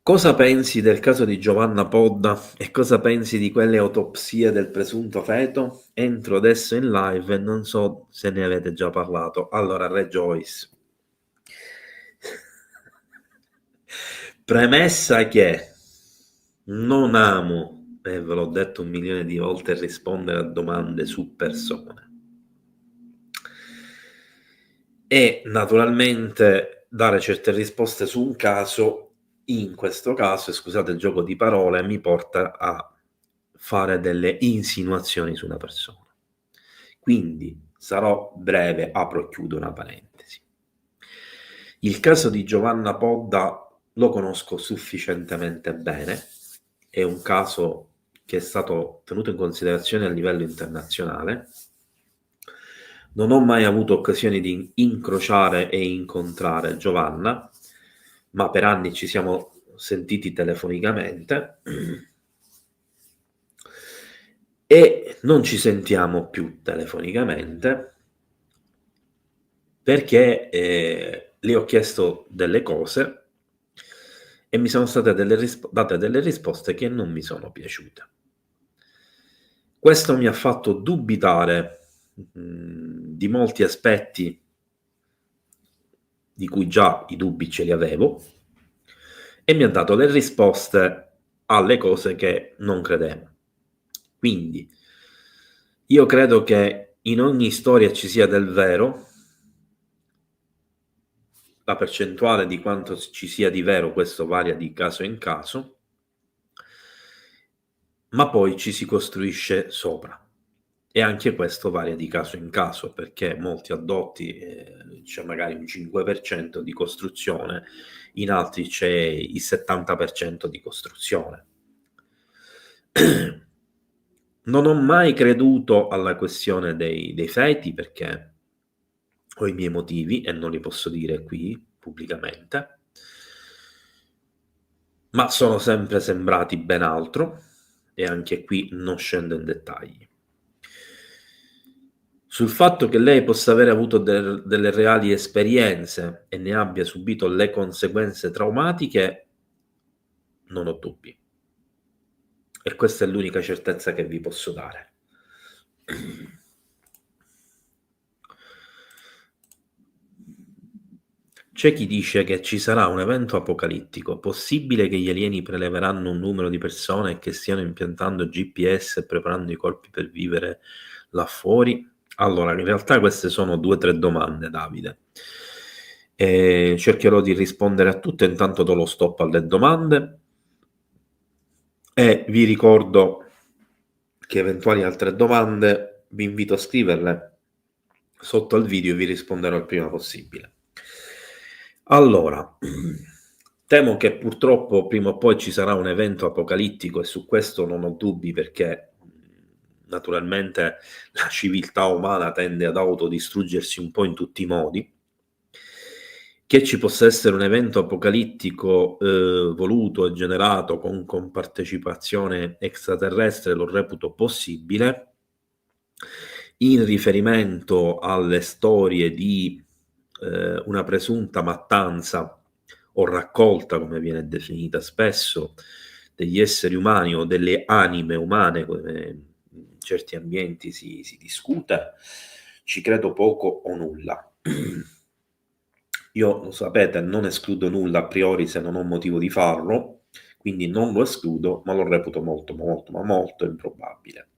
Cosa pensi del caso di Giovanna Podda e cosa pensi di quelle autopsie del presunto feto? Entro adesso in live e non so se ne avete già parlato. Allora, Rejoice. Premessa che non amo, e ve l'ho detto 1.000.000 di volte, rispondere a domande su persone. E naturalmente dare certe risposte su un caso, in questo caso, e scusate il gioco di parole, mi porta a fare delle insinuazioni su una persona. Quindi sarò breve, apro e chiudo una parentesi. Il caso di Giovanna Podda lo conosco sufficientemente bene, è un caso che è stato tenuto in considerazione a livello internazionale. Non ho mai avuto occasione di incrociare e incontrare Giovanna, ma per anni ci siamo sentiti telefonicamente e non ci sentiamo più telefonicamente perché le ho chiesto delle cose e mi sono state date delle risposte che non mi sono piaciute. Questo mi ha fatto dubitare di molti aspetti di cui già i dubbi ce li avevo e mi ha dato le risposte alle cose che non credevo. Quindi io credo che in ogni storia ci sia del vero, la percentuale di quanto ci sia di vero questo varia di caso in caso, ma poi ci si costruisce sopra. E anche questo varia di caso in caso, perché molti addotti c'è magari un 5% di costruzione, in altri c'è il 70% di costruzione. Non ho mai creduto alla questione dei feti perché ho i miei motivi e non li posso dire qui pubblicamente, ma sono sempre sembrati ben altro e anche qui non scendo in dettagli. Sul fatto che lei possa aver avuto delle reali esperienze e ne abbia subito le conseguenze traumatiche, non ho dubbi. E questa è l'unica certezza che vi posso dare. C'è chi dice che ci sarà un evento apocalittico, possibile che gli alieni preleveranno un numero di persone e che stiano impiantando GPS e preparando i corpi per vivere là fuori? Allora, in realtà queste sono 2 o 3 domande, Davide. Cercherò di rispondere a tutte, intanto do lo stop alle domande e vi ricordo che eventuali altre domande vi invito a scriverle sotto al video e vi risponderò il prima possibile. Allora, temo che purtroppo prima o poi ci sarà un evento apocalittico e su questo non ho dubbi perché naturalmente la civiltà umana tende ad autodistruggersi un po' in tutti i modi Che ci possa essere un evento apocalittico voluto e generato con compartecipazione extraterrestre lo reputo possibile. In riferimento alle storie di una presunta mattanza o raccolta, come viene definita spesso, degli esseri umani o delle anime umane, come in certi ambienti si discute, ci credo poco o nulla. Io, lo sapete, non escludo nulla a priori se non ho motivo di farlo, quindi non lo escludo, ma lo reputo molto, molto, ma molto improbabile.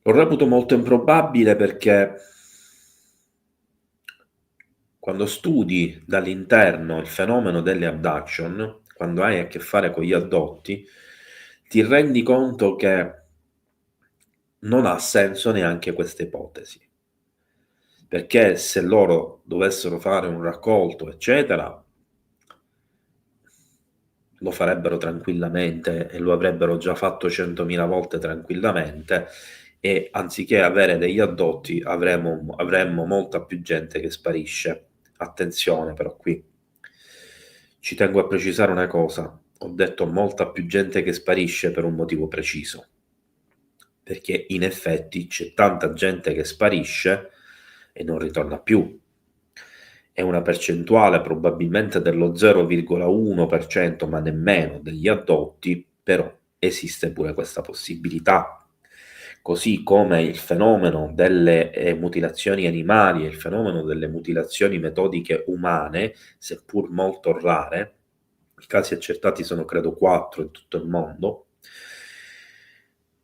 Lo reputo molto improbabile perché quando studi dall'interno il fenomeno delle abduction, quando hai a che fare con gli addotti, ti rendi conto che non ha senso neanche questa ipotesi. Perché se loro dovessero fare un raccolto, eccetera, lo farebbero tranquillamente e lo avrebbero già fatto 100.000 volte tranquillamente, e anziché avere degli addotti avremmo molta più gente che sparisce. Attenzione però, qui ci tengo a precisare una cosa: ho detto molta più gente che sparisce per un motivo preciso, perché in effetti c'è tanta gente che sparisce e non ritorna più. È una percentuale probabilmente dello 0,1%, ma nemmeno, degli addotti, però esiste pure questa possibilità. Così come il fenomeno delle mutilazioni animali e il fenomeno delle mutilazioni metodiche umane, seppur molto rare, i casi accertati sono credo 4 in tutto il mondo,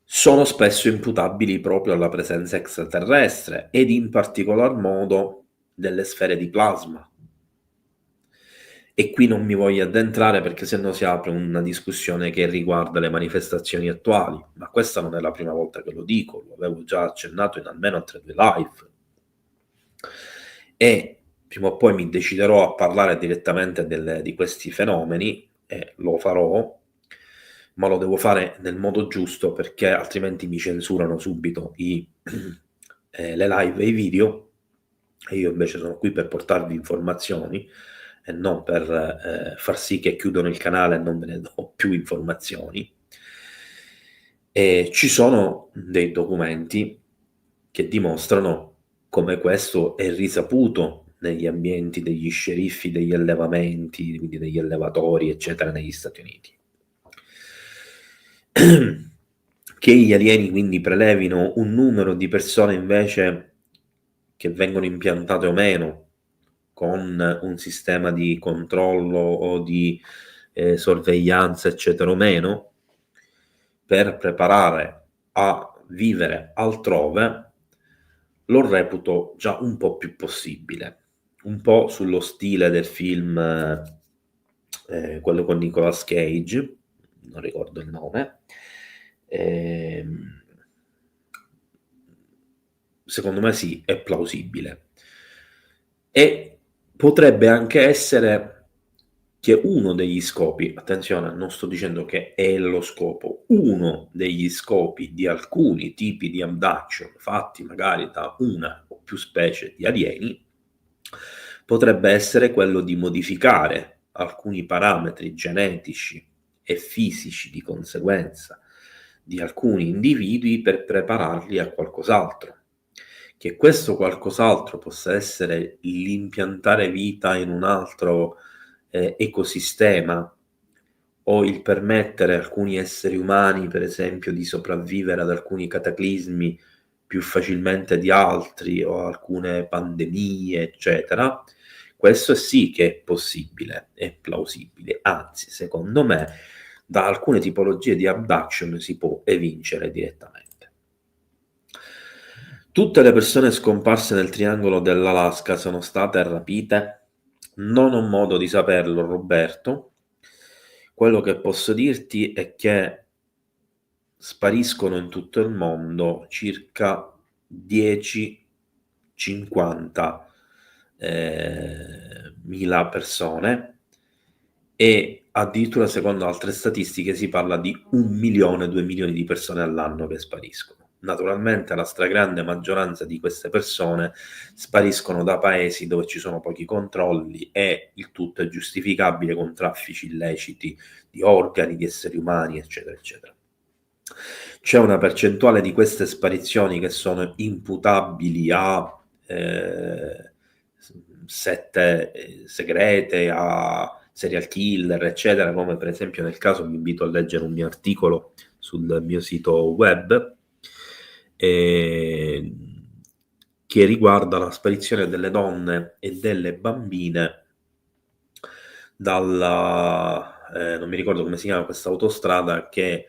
sono spesso imputabili proprio alla presenza extraterrestre ed in particolar modo delle sfere di plasma. E qui non mi voglio addentrare perché sennò si apre una discussione che riguarda le manifestazioni attuali, ma questa non è la prima volta che lo dico, lo avevo già accennato in almeno altre 2 live. E prima o poi mi deciderò a parlare direttamente di questi fenomeni, e lo farò, ma lo devo fare nel modo giusto, perché altrimenti mi censurano subito le live e i video, e io invece sono qui per portarvi informazioni e non per far sì che chiudono il canale e non ve ne do più informazioni. E ci sono dei documenti che dimostrano come questo è risaputo negli ambienti degli sceriffi, degli allevamenti, quindi degli allevatori, eccetera, negli Stati Uniti. Che gli alieni quindi prelevino un numero di persone invece che vengono impiantate o meno con un sistema di controllo o di sorveglianza, eccetera, o meno, per preparare a vivere altrove, lo reputo già un po' più possibile, un po' sullo stile del film, quello con Nicolas Cage, non ricordo il nome. Secondo me sì, è plausibile. E potrebbe anche essere che uno degli scopi, attenzione, non sto dicendo che è lo scopo, uno degli scopi di alcuni tipi di abduction fatti magari da una o più specie di alieni potrebbe essere quello di modificare alcuni parametri genetici e fisici di conseguenza di alcuni individui per prepararli a qualcos'altro. Che questo qualcos'altro possa essere l'impiantare vita in un altro ecosistema, o il permettere a alcuni esseri umani, per esempio, di sopravvivere ad alcuni cataclismi più facilmente di altri, o alcune pandemie, eccetera, questo sì che è possibile, è plausibile, anzi, secondo me, da alcune tipologie di abduction si può evincere direttamente. Tutte le persone scomparse nel triangolo dell'Alaska sono state rapite? Non ho modo di saperlo, Roberto. Quello che posso dirti è che spariscono in tutto il mondo circa 10-50 mila persone, e addirittura secondo altre statistiche si parla di 1 milione, 2 milioni di persone all'anno che spariscono. naturalmente la stragrande maggioranza di queste persone spariscono da paesi dove ci sono pochi controlli e il tutto è giustificabile con traffici illeciti di organi, di esseri umani, eccetera, eccetera. C'è una percentuale di queste sparizioni che sono imputabili a sette segrete, a serial killer, eccetera, come per esempio nel caso, vi invito a leggere un mio articolo sul mio sito web, che riguarda la sparizione delle donne e delle bambine dalla non mi ricordo come si chiama questa autostrada che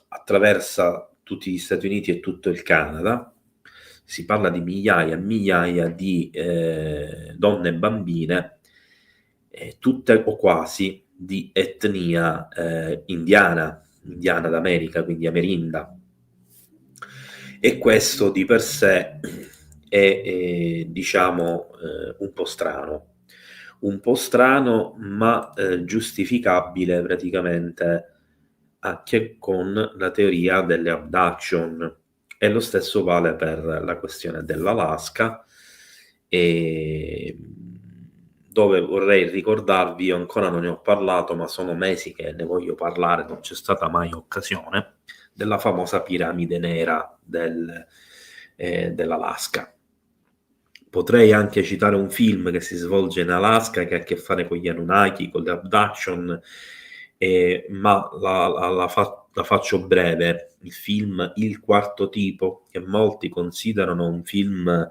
attraversa tutti gli Stati Uniti e tutto il Canada. Si parla di migliaia e migliaia di donne e bambine, tutte o quasi di etnia indiana d'America, quindi amerinda. E questo di per sé è diciamo un po' strano, ma giustificabile praticamente anche con la teoria delle abduction, e lo stesso vale per la questione dell'Alaska, dove vorrei ricordarvi, io ancora non ne ho parlato, ma sono mesi che ne voglio parlare, non c'è stata mai occasione, della famosa piramide nera dell'Alaska. Potrei anche citare un film che si svolge in Alaska, che ha a che fare con gli Anunnaki, con le abduction, ma la faccio breve. Il film Il Quarto Tipo, che molti considerano un film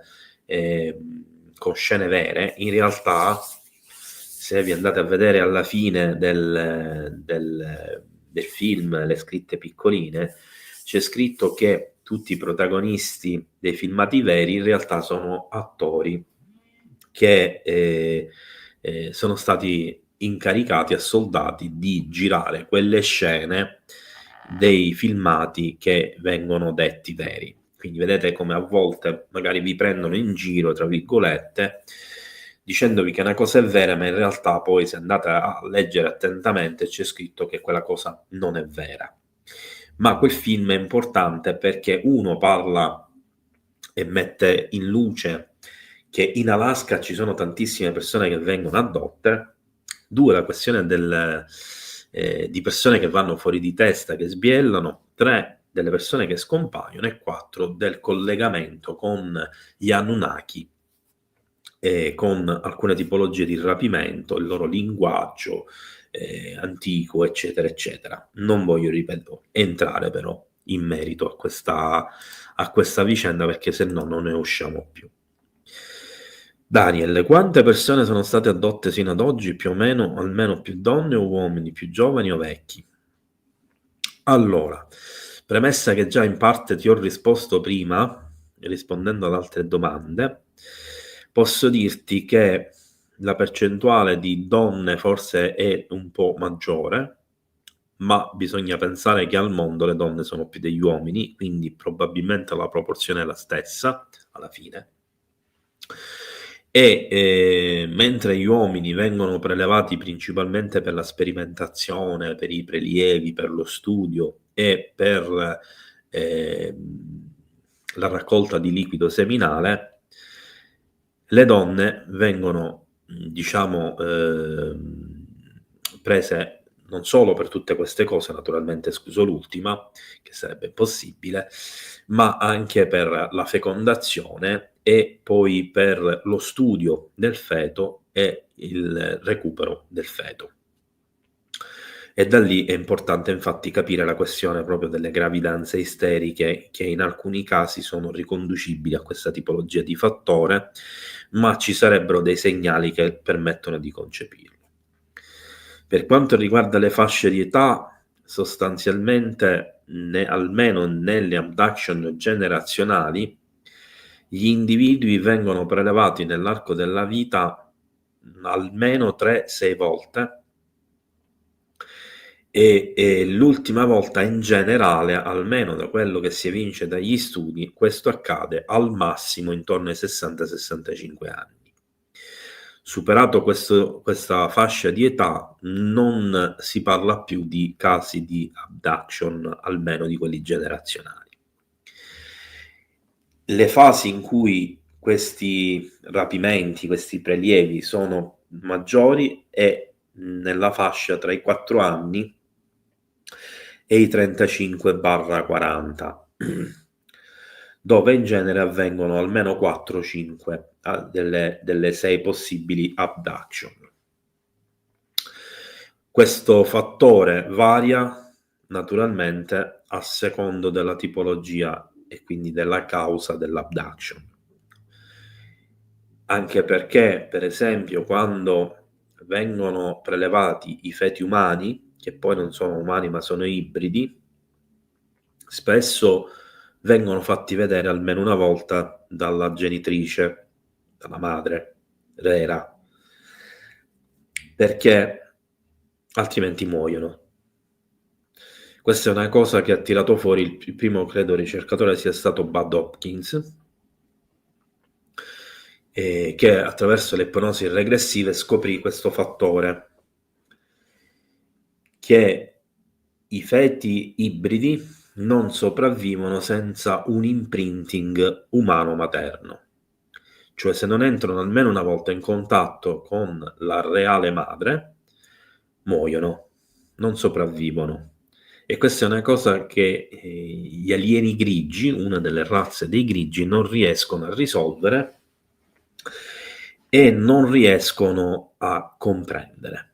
con scene vere, in realtà, se vi andate a vedere alla fine del film, le scritte piccoline, c'è scritto che tutti i protagonisti dei filmati veri in realtà sono attori che sono stati incaricati a soldati di girare quelle scene dei filmati che vengono detti veri. Quindi vedete come a volte magari vi prendono in giro, tra virgolette, dicendovi che una cosa è vera, ma in realtà poi se andate a leggere attentamente c'è scritto che quella cosa non è vera. Ma quel film è importante perché uno parla e mette in luce che in Alaska ci sono tantissime persone che vengono addotte, due, la questione di persone che vanno fuori di testa, che sbiellano, tre, delle persone che scompaiono, e quattro, del collegamento con gli Anunnaki e con alcune tipologie di rapimento, il loro linguaggio antico, eccetera, eccetera. Non voglio, ripeto, entrare però in merito a questa vicenda, perché se no non ne usciamo più. Daniel, quante persone sono state addotte sino ad oggi, più o meno, almeno più donne o uomini, più giovani o vecchi? Allora, premessa che già in parte ti ho risposto prima, rispondendo ad altre domande, posso dirti che la percentuale di donne forse è un po' maggiore, ma bisogna pensare che al mondo le donne sono più degli uomini, quindi probabilmente la proporzione è la stessa alla fine. E mentre gli uomini vengono prelevati principalmente per la sperimentazione, per i prelievi, per lo studio e per la raccolta di liquido seminale, le donne vengono, diciamo, prese non solo per tutte queste cose, naturalmente escluso l'ultima, che sarebbe impossibile, ma anche per la fecondazione e poi per lo studio del feto e il recupero del feto. E da lì è importante infatti capire la questione proprio delle gravidanze isteriche, che in alcuni casi sono riconducibili a questa tipologia di fattore, ma ci sarebbero dei segnali che permettono di concepirlo. Per quanto riguarda le fasce di età, sostanzialmente, almeno nelle abduction generazionali, gli individui vengono prelevati nell'arco della vita almeno 3-6 volte, e l'ultima volta in generale, almeno da quello che si evince dagli studi, questo accade al massimo intorno ai 60-65 anni. Superato questa fascia di età, non si parla più di casi di abduction, almeno di quelli generazionali. le fasi in cui questi rapimenti, questi prelievi sono maggiori è nella fascia tra i 4 anni e i 35-40, dove in genere avvengono almeno 4-5 delle 6 possibili abduction. Questo fattore varia naturalmente a secondo della tipologia e quindi della causa dell'abduction. Anche perché, per esempio, quando vengono prelevati i feti umani, che poi non sono umani ma sono ibridi, spesso vengono fatti vedere almeno una volta dalla genitrice, dalla madre vera, perché altrimenti muoiono. Questa è una cosa che ha tirato fuori il primo, credo, ricercatore sia stato Bud Hopkins, che attraverso le ipnosi regressive scoprì questo fattore, che i feti ibridi non sopravvivono senza un imprinting umano materno. Cioè, se non entrano almeno una volta in contatto con la reale madre, muoiono, non sopravvivono. E questa è una cosa che gli alieni grigi, una delle razze dei grigi, non riescono a risolvere e non riescono a comprendere.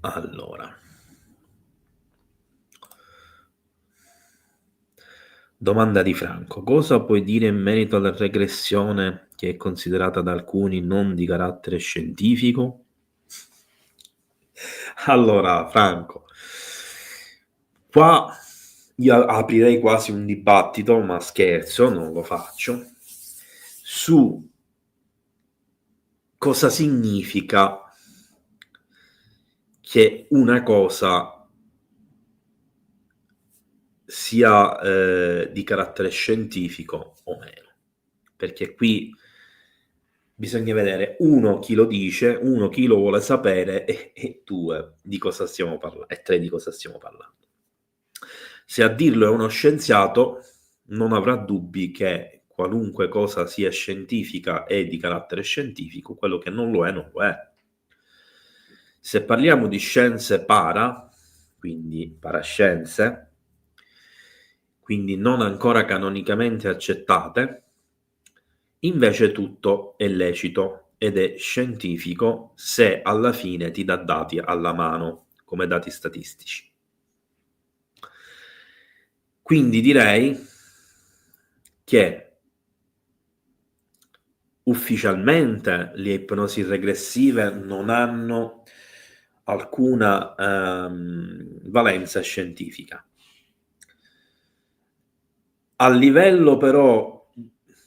Allora, domanda di Franco: cosa puoi dire in merito alla regressione che è considerata da alcuni non di carattere scientifico? Allora, Franco, qua io aprirei quasi un dibattito, ma scherzo, non lo faccio, su cosa significa che una cosa sia di carattere scientifico o meno. Perché qui bisogna vedere, uno, chi lo dice, uno, chi lo vuole sapere e due, di cosa stiamo parlando, e tre, di cosa stiamo parlando. Se a dirlo è uno scienziato, non avrà dubbi che qualunque cosa sia scientifica è di carattere scientifico, quello che non lo è, non lo è. Se parliamo di scienze quindi parascienze, quindi non ancora canonicamente accettate, invece tutto è lecito ed è scientifico se alla fine ti dà dati alla mano come dati statistici. Quindi direi che ufficialmente le ipnosi regressive non hanno alcuna valenza scientifica. A livello però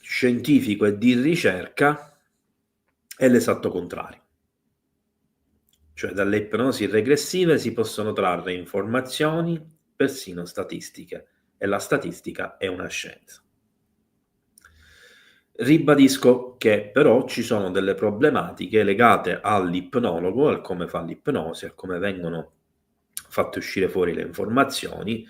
scientifico e di ricerca è l'esatto contrario. Cioè dalle ipnosi regressive si possono trarre informazioni, persino statistiche, e la statistica è una scienza. Ribadisco che però ci sono delle problematiche legate all'ipnologo, al come fa l'ipnosi, a come vengono fatte uscire fuori le informazioni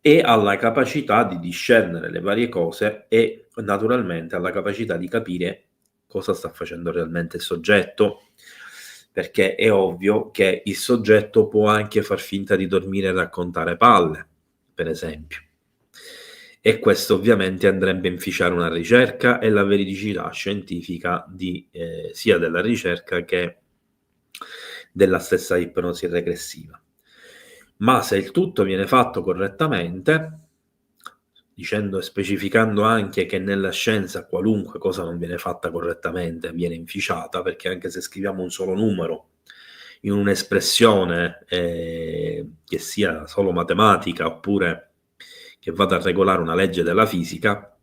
e alla capacità di discernere le varie cose e naturalmente alla capacità di capire cosa sta facendo realmente il soggetto, perché è ovvio che il soggetto può anche far finta di dormire e raccontare palle, per esempio. E questo ovviamente andrebbe a inficiare una ricerca e la veridicità scientifica sia della ricerca che della stessa ipnosi regressiva. Ma se il tutto viene fatto correttamente, dicendo e specificando anche che nella scienza qualunque cosa non viene fatta correttamente viene inficiata, perché anche se scriviamo un solo numero in un'espressione che sia solo matematica oppure che vada a regolare una legge della fisica,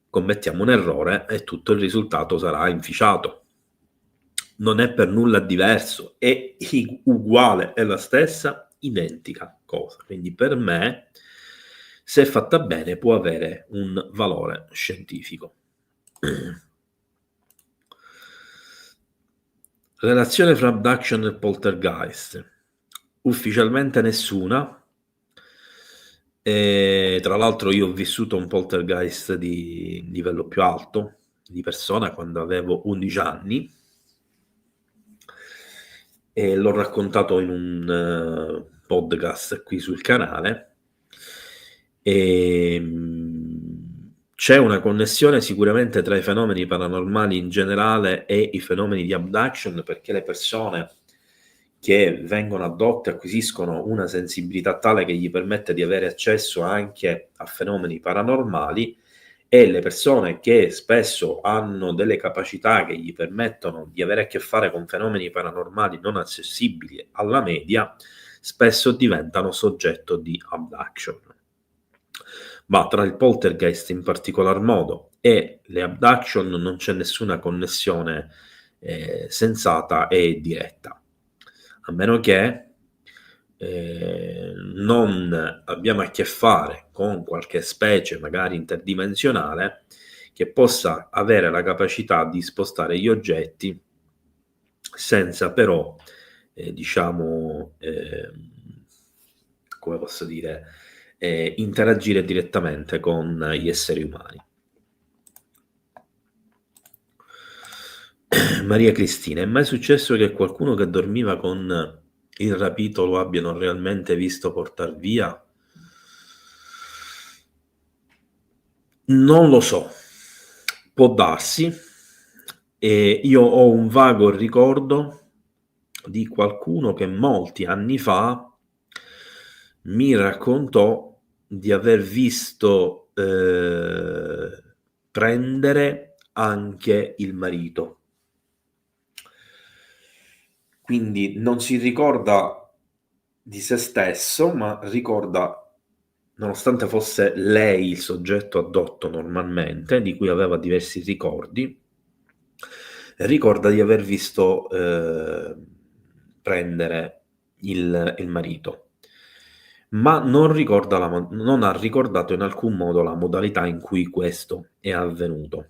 commettiamo un errore e tutto il risultato sarà inficiato. Non è per nulla diverso, è uguale, è la stessa identica cosa. Quindi per me, se fatta bene, può avere un valore scientifico. Relazione fra abduction e poltergeist. Ufficialmente nessuna. Tra l'altro io ho vissuto un poltergeist di livello più alto, di persona, quando avevo 11 anni, e l'ho raccontato in un podcast qui sul canale. C'è una connessione sicuramente tra i fenomeni paranormali in generale e i fenomeni di abduction, perché le persone che vengono addotte acquisiscono una sensibilità tale che gli permette di avere accesso anche a fenomeni paranormali, e le persone che spesso hanno delle capacità che gli permettono di avere a che fare con fenomeni paranormali non accessibili alla media, spesso diventano soggetto di abduction. Ma tra il poltergeist in particolar modo e le abduction non c'è nessuna connessione sensata e diretta, a meno che non abbiamo a che fare con qualche specie magari interdimensionale che possa avere la capacità di spostare gli oggetti senza però come posso dire, interagire direttamente con gli esseri umani. Maria Cristina, è mai successo che qualcuno che dormiva con il rapito lo abbiano realmente visto portar via? Non lo so, può darsi. Io ho un vago ricordo di qualcuno che molti anni fa mi raccontò di aver visto prendere anche il marito. Quindi non si ricorda di se stesso, ma ricorda, nonostante fosse lei il soggetto addotto normalmente, di cui aveva diversi ricordi, ricorda di aver visto prendere il marito, ma non ha ricordato in alcun modo la modalità in cui questo è avvenuto.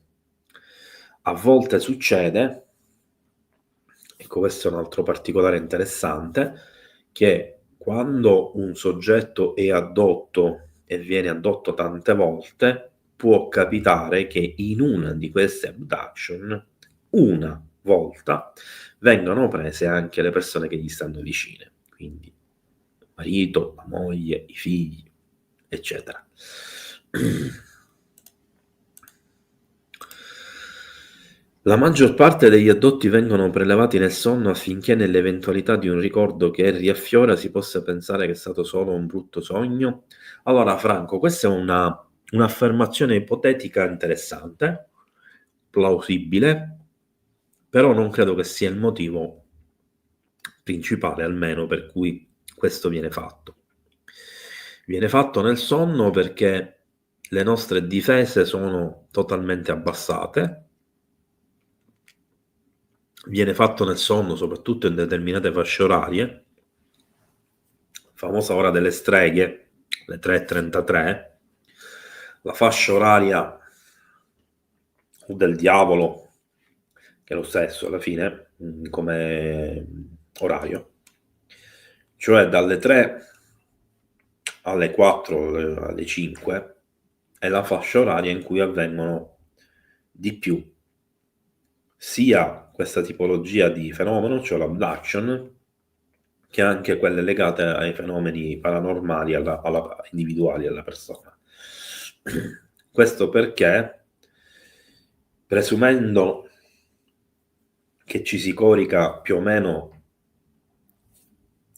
A volte succede, ecco, questo è un altro particolare interessante, che quando un soggetto è addotto e viene addotto tante volte, può capitare che in una di queste abduction, una volta, vengano prese anche le persone che gli stanno vicine, quindi il marito, la moglie, i figli, eccetera. La maggior parte degli addotti vengono prelevati nel sonno affinché nell'eventualità di un ricordo che riaffiora si possa pensare che è stato solo un brutto sogno. Allora, Franco, questa è un'affermazione ipotetica interessante, plausibile, però non credo che sia il motivo principale, almeno, per cui questo viene fatto. Viene fatto nel sonno perché le nostre difese sono totalmente abbassate. Viene fatto nel sonno, soprattutto in determinate fasce orarie, famosa ora delle streghe, le 3:33, la fascia oraria del diavolo, che è lo stesso alla fine come orario, cioè dalle 3 alle 4, alle 5, è la fascia oraria in cui avvengono di più sia questa tipologia di fenomeno, cioè l'abduction, che anche quelle legate ai fenomeni paranormali individuali alla persona. Questo perché, presumendo che ci si corica più o meno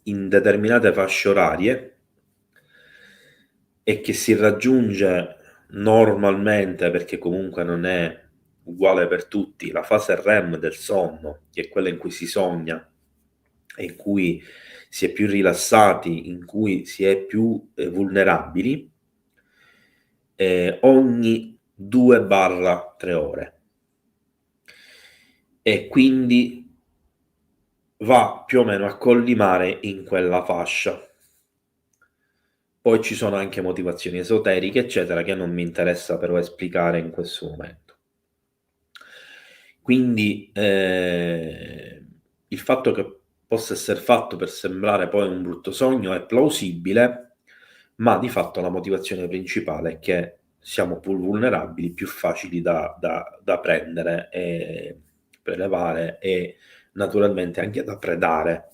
in determinate fasce orarie e che si raggiunge normalmente, perché comunque non è uguale per tutti, la fase REM del sonno, che è quella in cui si sogna e in cui si è più rilassati, in cui si è più vulnerabili, ogni 2-3 ore. E quindi va più o meno a collimare in quella fascia. Poi ci sono anche motivazioni esoteriche, eccetera, che non mi interessa però esplicare in questo momento. Quindi il fatto che possa essere fatto per sembrare poi un brutto sogno è plausibile, ma di fatto la motivazione principale è che siamo più vulnerabili, più facili da prendere e prelevare e naturalmente anche da predare.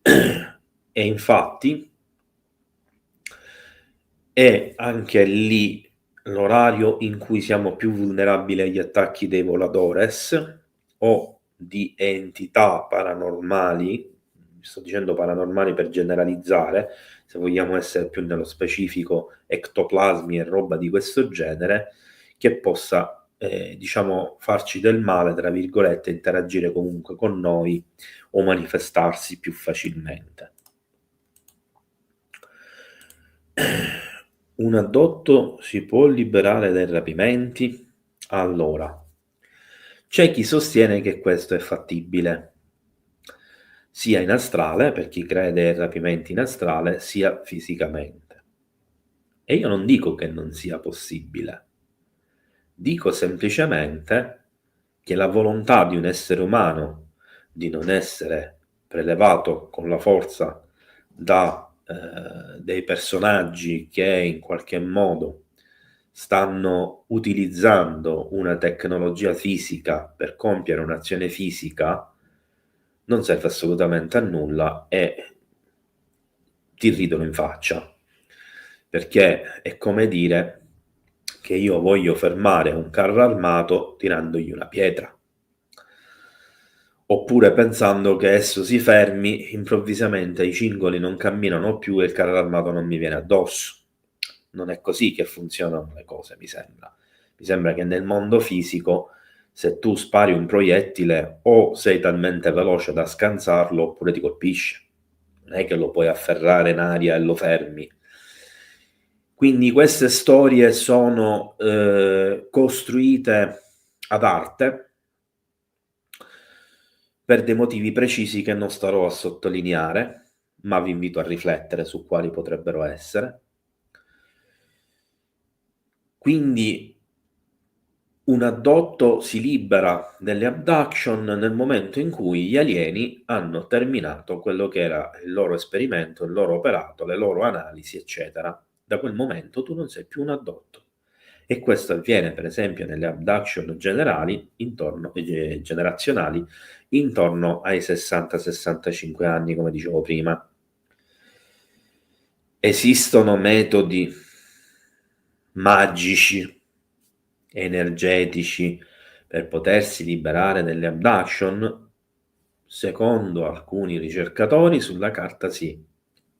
E infatti è anche lì l'orario in cui siamo più vulnerabili agli attacchi dei voladores o di entità paranormali, sto dicendo paranormali per generalizzare, se vogliamo essere più nello specifico, ectoplasmi e roba di questo genere, che possa, diciamo, farci del male, tra virgolette, interagire comunque con noi o manifestarsi più facilmente. Un addotto si può liberare dai rapimenti? Allora, c'è chi sostiene che questo è fattibile, sia in astrale, per chi crede ai rapimenti in astrale, sia fisicamente. E io non dico che non sia possibile, dico semplicemente che la volontà di un essere umano di non essere prelevato con la forza da dei personaggi che in qualche modo stanno utilizzando una tecnologia fisica per compiere un'azione fisica non serve assolutamente a nulla e ti ridono in faccia, perché è come dire che io voglio fermare un carro armato tirandogli una pietra. Oppure pensando che esso si fermi, improvvisamente i cingoli non camminano più e il carro armato non mi viene addosso. Non è così che funzionano le cose, mi sembra. Mi sembra che nel mondo fisico, se tu spari un proiettile, o sei talmente veloce da scansarlo, oppure ti colpisce. Non è che lo puoi afferrare in aria e lo fermi. Quindi queste storie sono costruite ad arte, per dei motivi precisi che non starò a sottolineare, ma vi invito a riflettere su quali potrebbero essere. Quindi un addotto si libera delle abduction nel momento in cui gli alieni hanno terminato quello che era il loro esperimento, il loro operato, le loro analisi, eccetera. Da quel momento tu non sei più un addotto. E questo avviene, per esempio, nelle abduction generali, generazionali, intorno ai 60-65 anni, come dicevo prima. Esistono metodi magici, energetici, per potersi liberare delle abduction? Secondo alcuni ricercatori, sulla carta sì.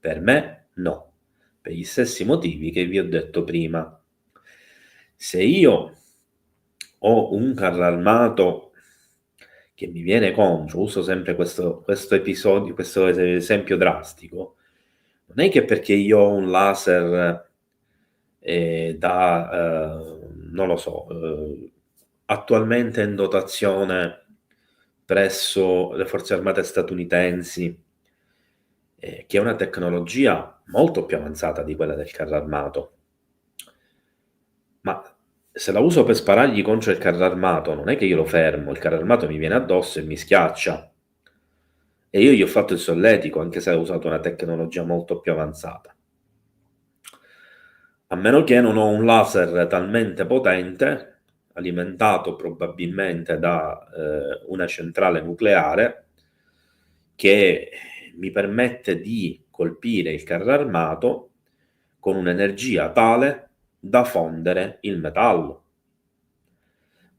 Per me no, per gli stessi motivi che vi ho detto prima. Se io ho un carro armato che mi viene contro, uso sempre questo episodio, questo esempio drastico, non è che perché io ho un laser non lo so, attualmente in dotazione presso le forze armate statunitensi, che è una tecnologia molto più avanzata di quella del carro armato. Ma se la uso per sparargli contro il carro armato, non è che io lo fermo, il carro armato mi viene addosso e mi schiaccia. E io gli ho fatto il solletico, anche se ha usato una tecnologia molto più avanzata. A meno che non ho un laser talmente potente, alimentato probabilmente da una centrale nucleare, che mi permette di colpire il carro armato con un'energia tale da fondere il metallo.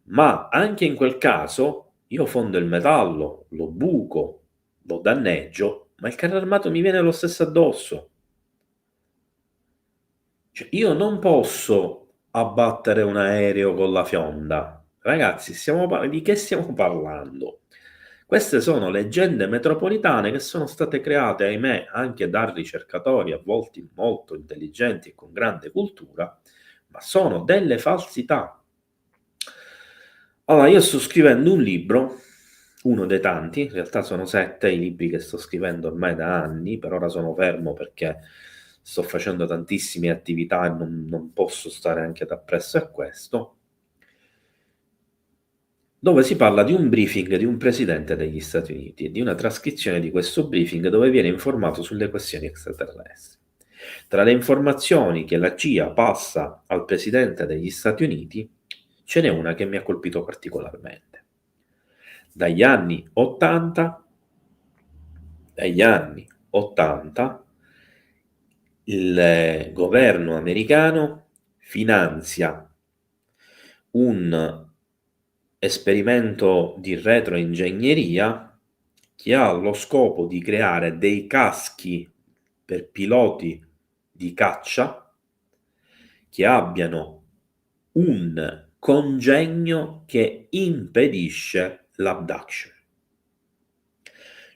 Ma anche in quel caso io fondo il metallo, lo buco, lo danneggio, ma il carro armato mi viene lo stesso addosso. Cioè, io non posso abbattere un aereo con la fionda. Ragazzi, di che stiamo parlando? Queste sono leggende metropolitane che sono state create, ahimè, anche da ricercatori a volte molto intelligenti e con grande cultura, ma sono delle falsità. Allora, io sto scrivendo un libro, uno dei tanti, in realtà sono 7 i libri che sto scrivendo ormai da anni, per ora sono fermo perché sto facendo tantissime attività e non posso stare anche da presso a questo. dove si parla di un briefing di un presidente degli Stati Uniti e di una trascrizione di questo briefing dove viene informato sulle questioni extraterrestri. Tra le informazioni che la CIA passa al presidente degli Stati Uniti ce n'è una che mi ha colpito particolarmente. Dagli anni 80 il governo americano finanzia un esperimento di retroingegneria che ha lo scopo di creare dei caschi per piloti di caccia che abbiano un congegno che impedisce l'abduction.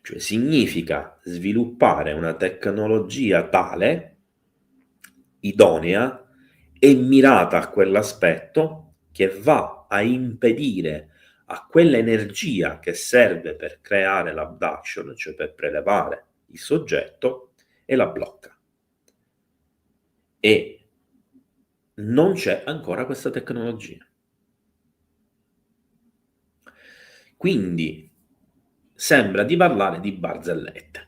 Cioè significa sviluppare una tecnologia tale, idonea e mirata a quell'aspetto che va a impedire a quell'energia che serve per creare l'abduction, cioè per prelevare il soggetto, e la blocca. E non c'è ancora questa tecnologia. Quindi sembra di parlare di barzellette.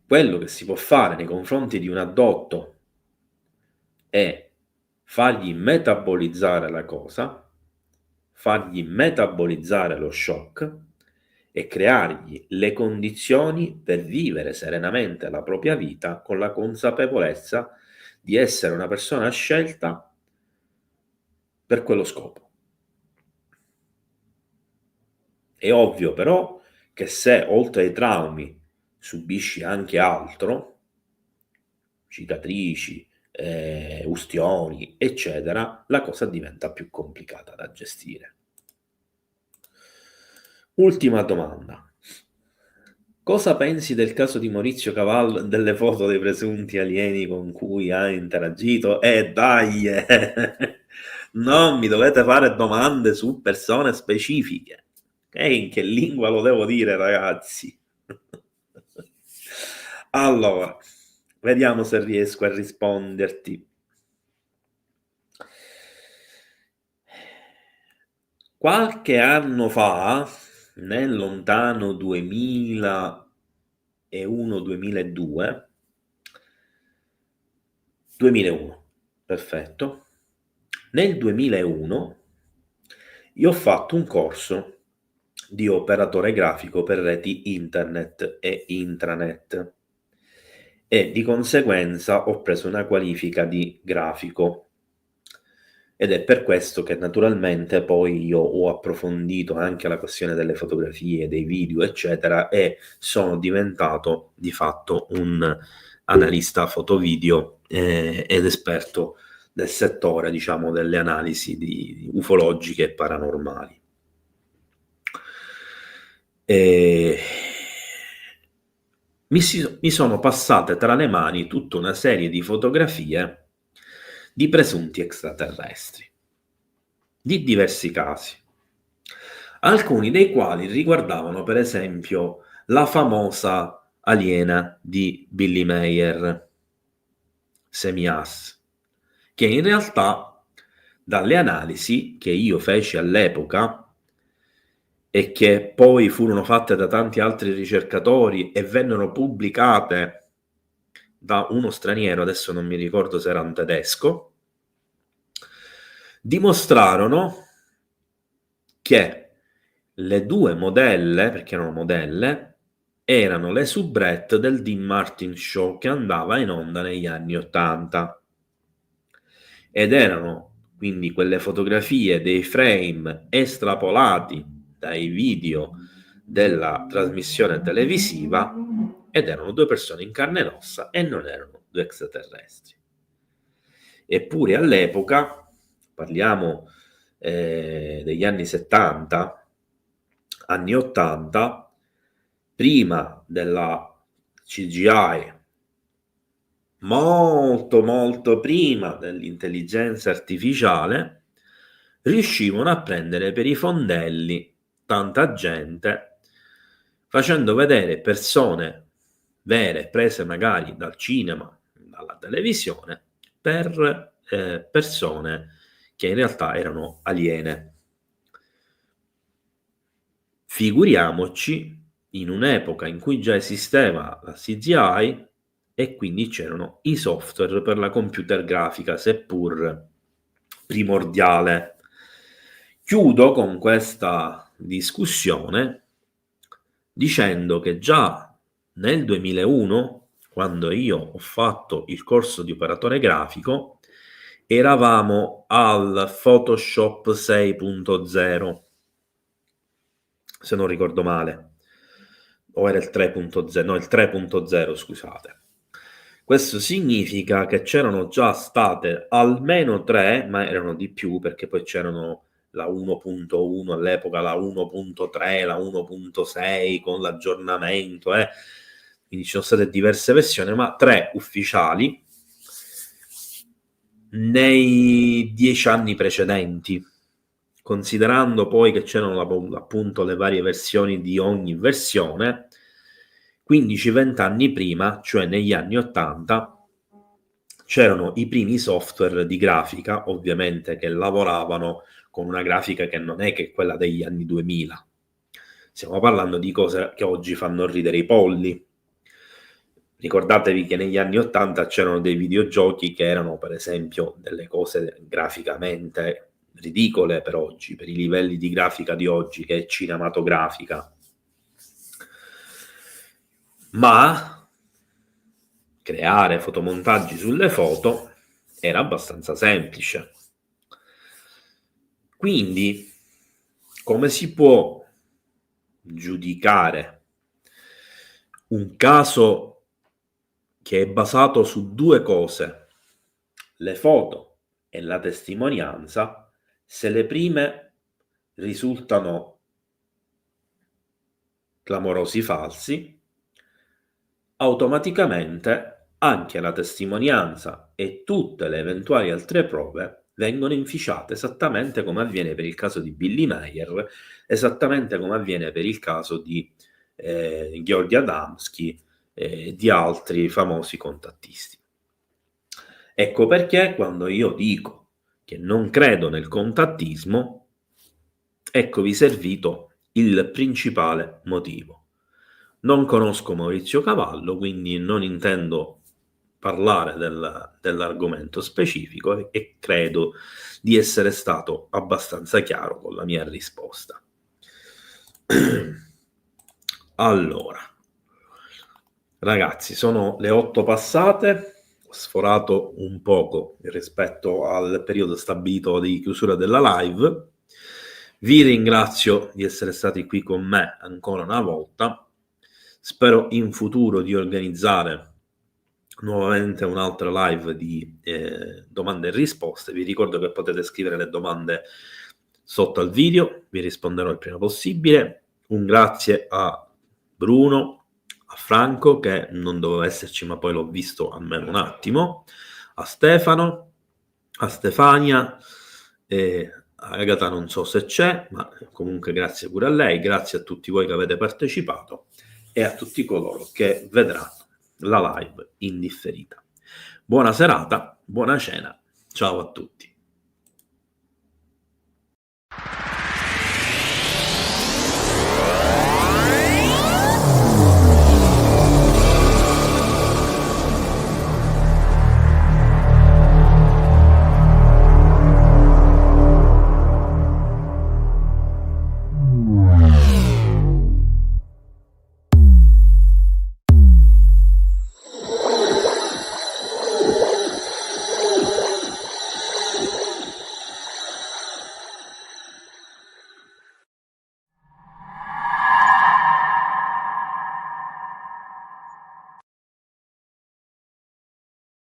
Quello che si può fare nei confronti di un addotto è fargli metabolizzare la cosa, fargli metabolizzare lo shock e creargli le condizioni per vivere serenamente la propria vita con la consapevolezza di essere una persona scelta per quello scopo. È ovvio però che se oltre ai traumi subisci anche altro, cicatrici, ustioni, eccetera, la cosa diventa più complicata da gestire. Ultima domanda. Cosa pensi del caso di Maurizio Cavallo e delle foto dei presunti alieni con cui ha interagito? Dai! Non mi dovete fare domande su persone specifiche. In che lingua lo devo dire, ragazzi? Allora, vediamo se riesco a risponderti. Qualche anno fa, nel lontano 2001-2002, 2001, perfetto. Nel 2001 io ho fatto un corso di operatore grafico per reti internet e intranet e di conseguenza ho preso una qualifica di grafico. Ed è per questo che naturalmente poi io ho approfondito anche la questione delle fotografie, dei video, eccetera, e sono diventato di fatto un analista foto-video ed esperto del settore, diciamo, delle analisi ufologiche e paranormali. Mi sono passate tra le mani tutta una serie di fotografie di presunti extraterrestri, di diversi casi, alcuni dei quali riguardavano per esempio la famosa aliena di Billy Mayer, Semias, che in realtà dalle analisi che io feci all'epoca e che poi furono fatte da tanti altri ricercatori e vennero pubblicate da uno straniero, adesso non mi ricordo se era un tedesco, dimostrarono che le due modelle, perché erano modelle, erano le soubrette del Dean Martin Show che andava in onda negli anni '80 ed erano quindi quelle fotografie dei frame estrapolati dai video della trasmissione televisiva ed erano due persone in carne e ossa e non erano due extraterrestri. Eppure all'epoca, parliamo degli anni 70, anni 80, prima della CGI, molto prima dell'intelligenza artificiale, riuscivano a prendere per i fondelli tanta gente, facendo vedere persone vere prese magari dal cinema, dalla televisione, per persone che in realtà erano aliene. Figuriamoci in un'epoca in cui già esisteva la CGI e quindi c'erano i software per la computer grafica, seppur primordiale. Chiudo con questa discussione dicendo che già nel 2001, quando io ho fatto il corso di operatore grafico, eravamo al Photoshop 6.0, se non ricordo male, o era il 3.0, no, il 3.0, scusate. Questo significa che c'erano già state almeno 3, ma erano di più perché poi c'erano la 1.1 all'epoca, la 1.3, la 1.6 con l'aggiornamento, quindi ci sono state diverse versioni, ma 3 ufficiali nei 10 anni precedenti, considerando poi che c'erano appunto le varie versioni di ogni versione. 15-20 anni prima, cioè negli anni 80, c'erano i primi software di grafica, ovviamente, che lavoravano con una grafica che non è che quella degli anni 2000. Stiamo parlando di cose che oggi fanno ridere i polli. Ricordatevi che negli anni 80 c'erano dei videogiochi che erano, per esempio, delle cose graficamente ridicole per oggi, per i livelli di grafica di oggi, che è cinematografica. Ma creare fotomontaggi sulle foto era abbastanza semplice. Quindi, come si può giudicare un caso che è basato su due cose, le foto e la testimonianza, se le prime risultano clamorosi falsi, automaticamente anche la testimonianza e tutte le eventuali altre prove vengono inficiate, esattamente come avviene per il caso di Billy Meyer, esattamente come avviene per il caso di Georgi Adamski e di altri famosi contattisti. Ecco perché quando io dico che non credo nel contattismo, eccovi servito il principale motivo. Non conosco Maurizio Cavallo, quindi non intendo parlare dell'argomento specifico e credo di essere stato abbastanza chiaro con la mia risposta. Allora, ragazzi, sono le 8 passate, ho sforato un poco rispetto al periodo stabilito di chiusura della live. Vi ringrazio di essere stati qui con me ancora una volta. Spero in futuro di organizzare nuovamente un'altra live di domande e risposte. Vi ricordo che potete scrivere le domande sotto al video, vi risponderò il prima possibile. Un grazie a Bruno, a Franco, che non doveva esserci ma poi l'ho visto almeno un attimo, a Stefano, a Stefania, a Agata non so se c'è, ma comunque grazie pure a lei, grazie a tutti voi che avete partecipato e a tutti coloro che vedranno la live in differita. Buona serata, buona cena, ciao a tutti.